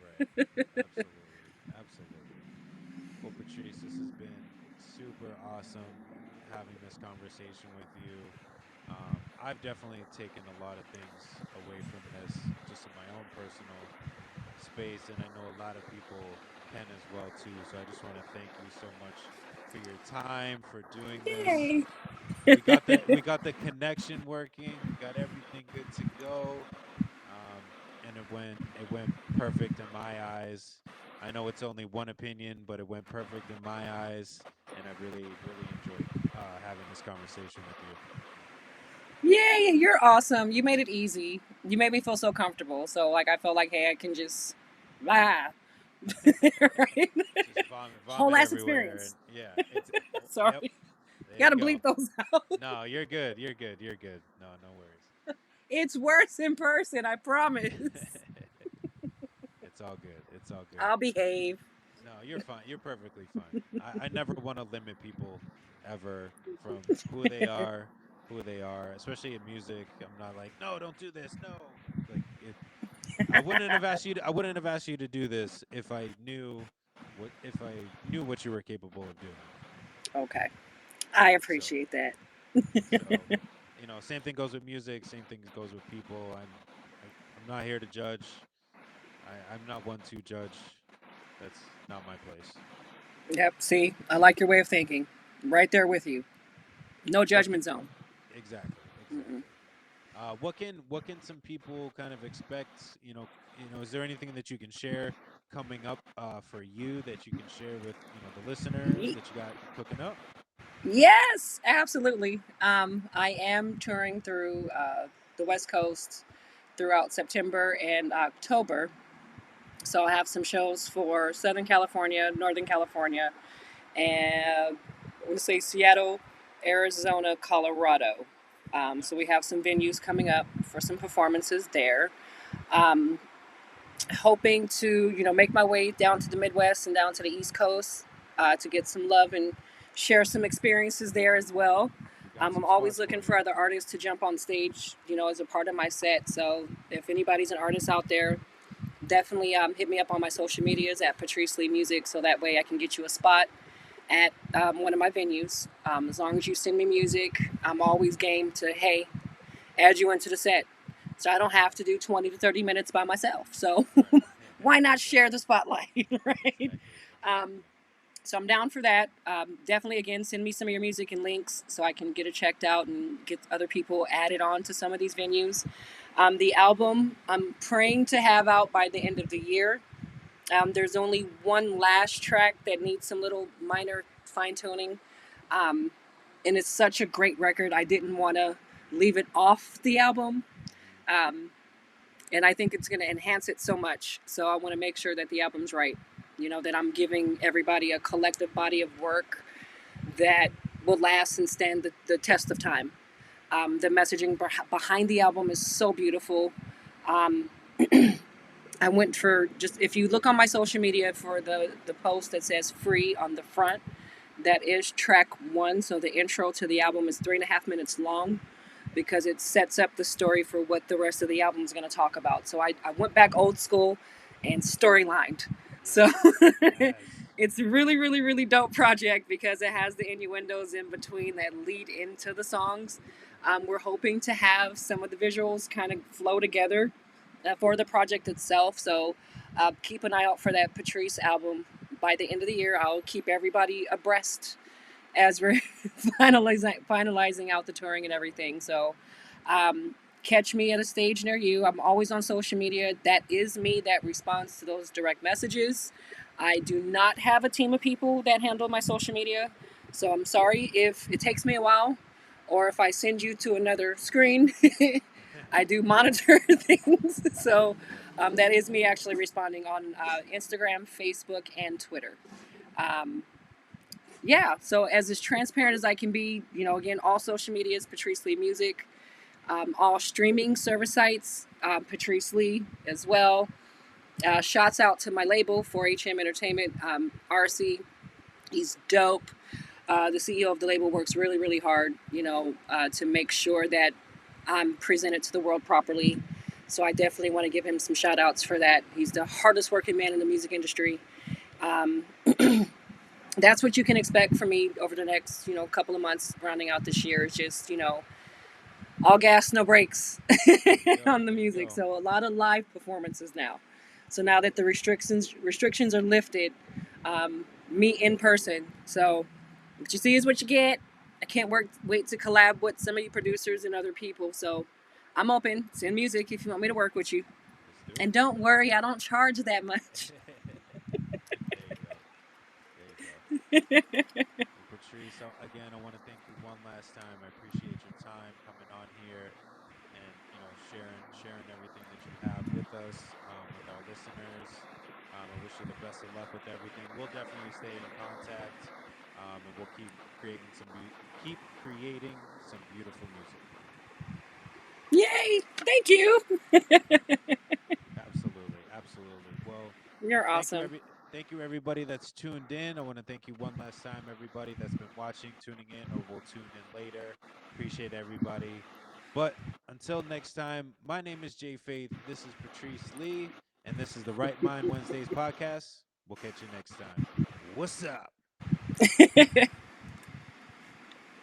Right. Absolutely. Absolutely. Well, Patrice, this has been super awesome having this conversation with you. I've definitely taken a lot of things away from this just in my own personal space, and I know a lot of people can as well too. So I just want to thank you so much for your time, for doing this. Yay. We got the connection working. We got everything good to go. And it went perfect in my eyes. I know it's only one opinion, but it went perfect in my eyes, and I really really enjoyed having this conversation with you. Yay, you're awesome. You made it easy. You made me feel so comfortable. So like I felt like, hey, I can just ah right? Just vomit Whole vomit ass everywhere, and experience. yeah, oh, yep. Sorry. There you Gotta go. bleep those out. No, you're good. You're good. You're good. No, no worries. It's worse in person, I promise. It's all good. It's all good. I'll behave. No, you're fine. You're perfectly fine. I never want to limit people ever from who they are, especially in music. I'm not like, no, don't do this. No. Like it I wouldn't have asked you to do this if I knew what you were capable of doing. Okay. I So, appreciate that. so, same thing goes with music. Same thing goes with people. I'm not here to judge. I'm not one to judge. That's not my place. Yep. See, I like your way of thinking. Right there with you. No What judgment can zone. exactly, Mm-mm. exactly. What can some people kind of expect? Is there anything that you can share coming up for you that you can share with the listeners Ye- that you got cooking up? Yes, absolutely. I am touring through the West Coast throughout September and October. So I have some shows for Southern California, Northern California, and I want to say Seattle, Arizona, Colorado. So we Nice. have some venues coming up for some performances there. Um, Hoping to make my way down to the Midwest and down to the East Coast to get some love and share some experiences there as well. We got I'm some always spots looking for you. for other artists to jump on stage, as a part of my set. So if anybody's an artist out there, definitely hit me up on my social medias at Patrice Lee Music, so that way I can get you a spot at one of my venues. As long as you send me music, I'm always game to add you into the set, so I don't have to do 20 to 30 minutes by myself. So Right. why not share the Exactly. spotlight, right? Exactly. Exactly. Um, so I'm down for that. Definitely, again, send me some of your music and links so I can get it checked out and get other people added on to some of these venues. The album I'm praying to have out by the end of the year. There's only one last track that needs some little minor fine tuning. Um, and it's such a great record. I didn't want to leave it off the album. Hmm. Um, and I think it's going to enhance it so much. So I want to make sure that the album's right. That I'm giving everybody a collective body of work that will last and stand the test of time. The messaging behind the album is so beautiful. Um, I went for just, if you look on my social media for the post that says free on the front, that is track one. So the intro to the album is 3.5 minutes long because it sets up the story for what the rest of the album is going to talk about. So I went back old school and storylined. So Yes. Yes. it's a really, really, really dope project because it has the innuendos in between that lead into the songs. We're hoping to have some of the visuals kind of flow together for the project itself. So keep an eye out for that Patrice album. By the end of the year, I'll keep everybody abreast as we're finalizing out the touring and everything. So catch me at a stage near you. I'm always on social media. That is me that responds to those direct messages. I do not have a team of people that handle my social media. So I'm sorry if it takes me a while or if I send you to another screen. I do monitor things. So that is me actually responding on Instagram, Facebook, and Twitter. Um, yeah, so as transparent as I can be, again, all social media is Patrice Lee Music. All streaming service sites, Patrice Lee as well. Shouts out to my label, 4HM Entertainment, RC. He's dope. The CEO of the label works really, really hard, to make sure that I'm presented to the world properly. So I definitely want to give him some shout outs for that. He's the hardest working man in the music industry. Um, that's what you can expect from me over the next, couple of months rounding out this year. It's just, all gas, no brakes There you go. on the There you music. go. So a lot of live performances now. So now that the restrictions are lifted, me in person. So what you see is what you get. I can't wait to collab with some of you producers and other people. So I'm open. Send music if you want me to work with you. Let's do And it. don't worry, I don't charge that much. There you go. There you go. Well, Patrice, again, I want to thank you one last time. I appreciate your time coming on here and sharing everything that you have with us, with our listeners. I wish you the best of luck with everything. We'll definitely stay in contact, and we'll keep creating some beautiful music. Yay! Thank you. Absolutely, absolutely. Well, You're thank you awesome. thank you everybody that's tuned in. I want to thank you one last time, everybody that's been watching, tuning in, or will tune in later. Appreciate everybody. But until next time, my name is Jay Faith. This is Patrice Lee, and this is the Right Mind Wednesdays podcast. We'll catch you next time. What's up?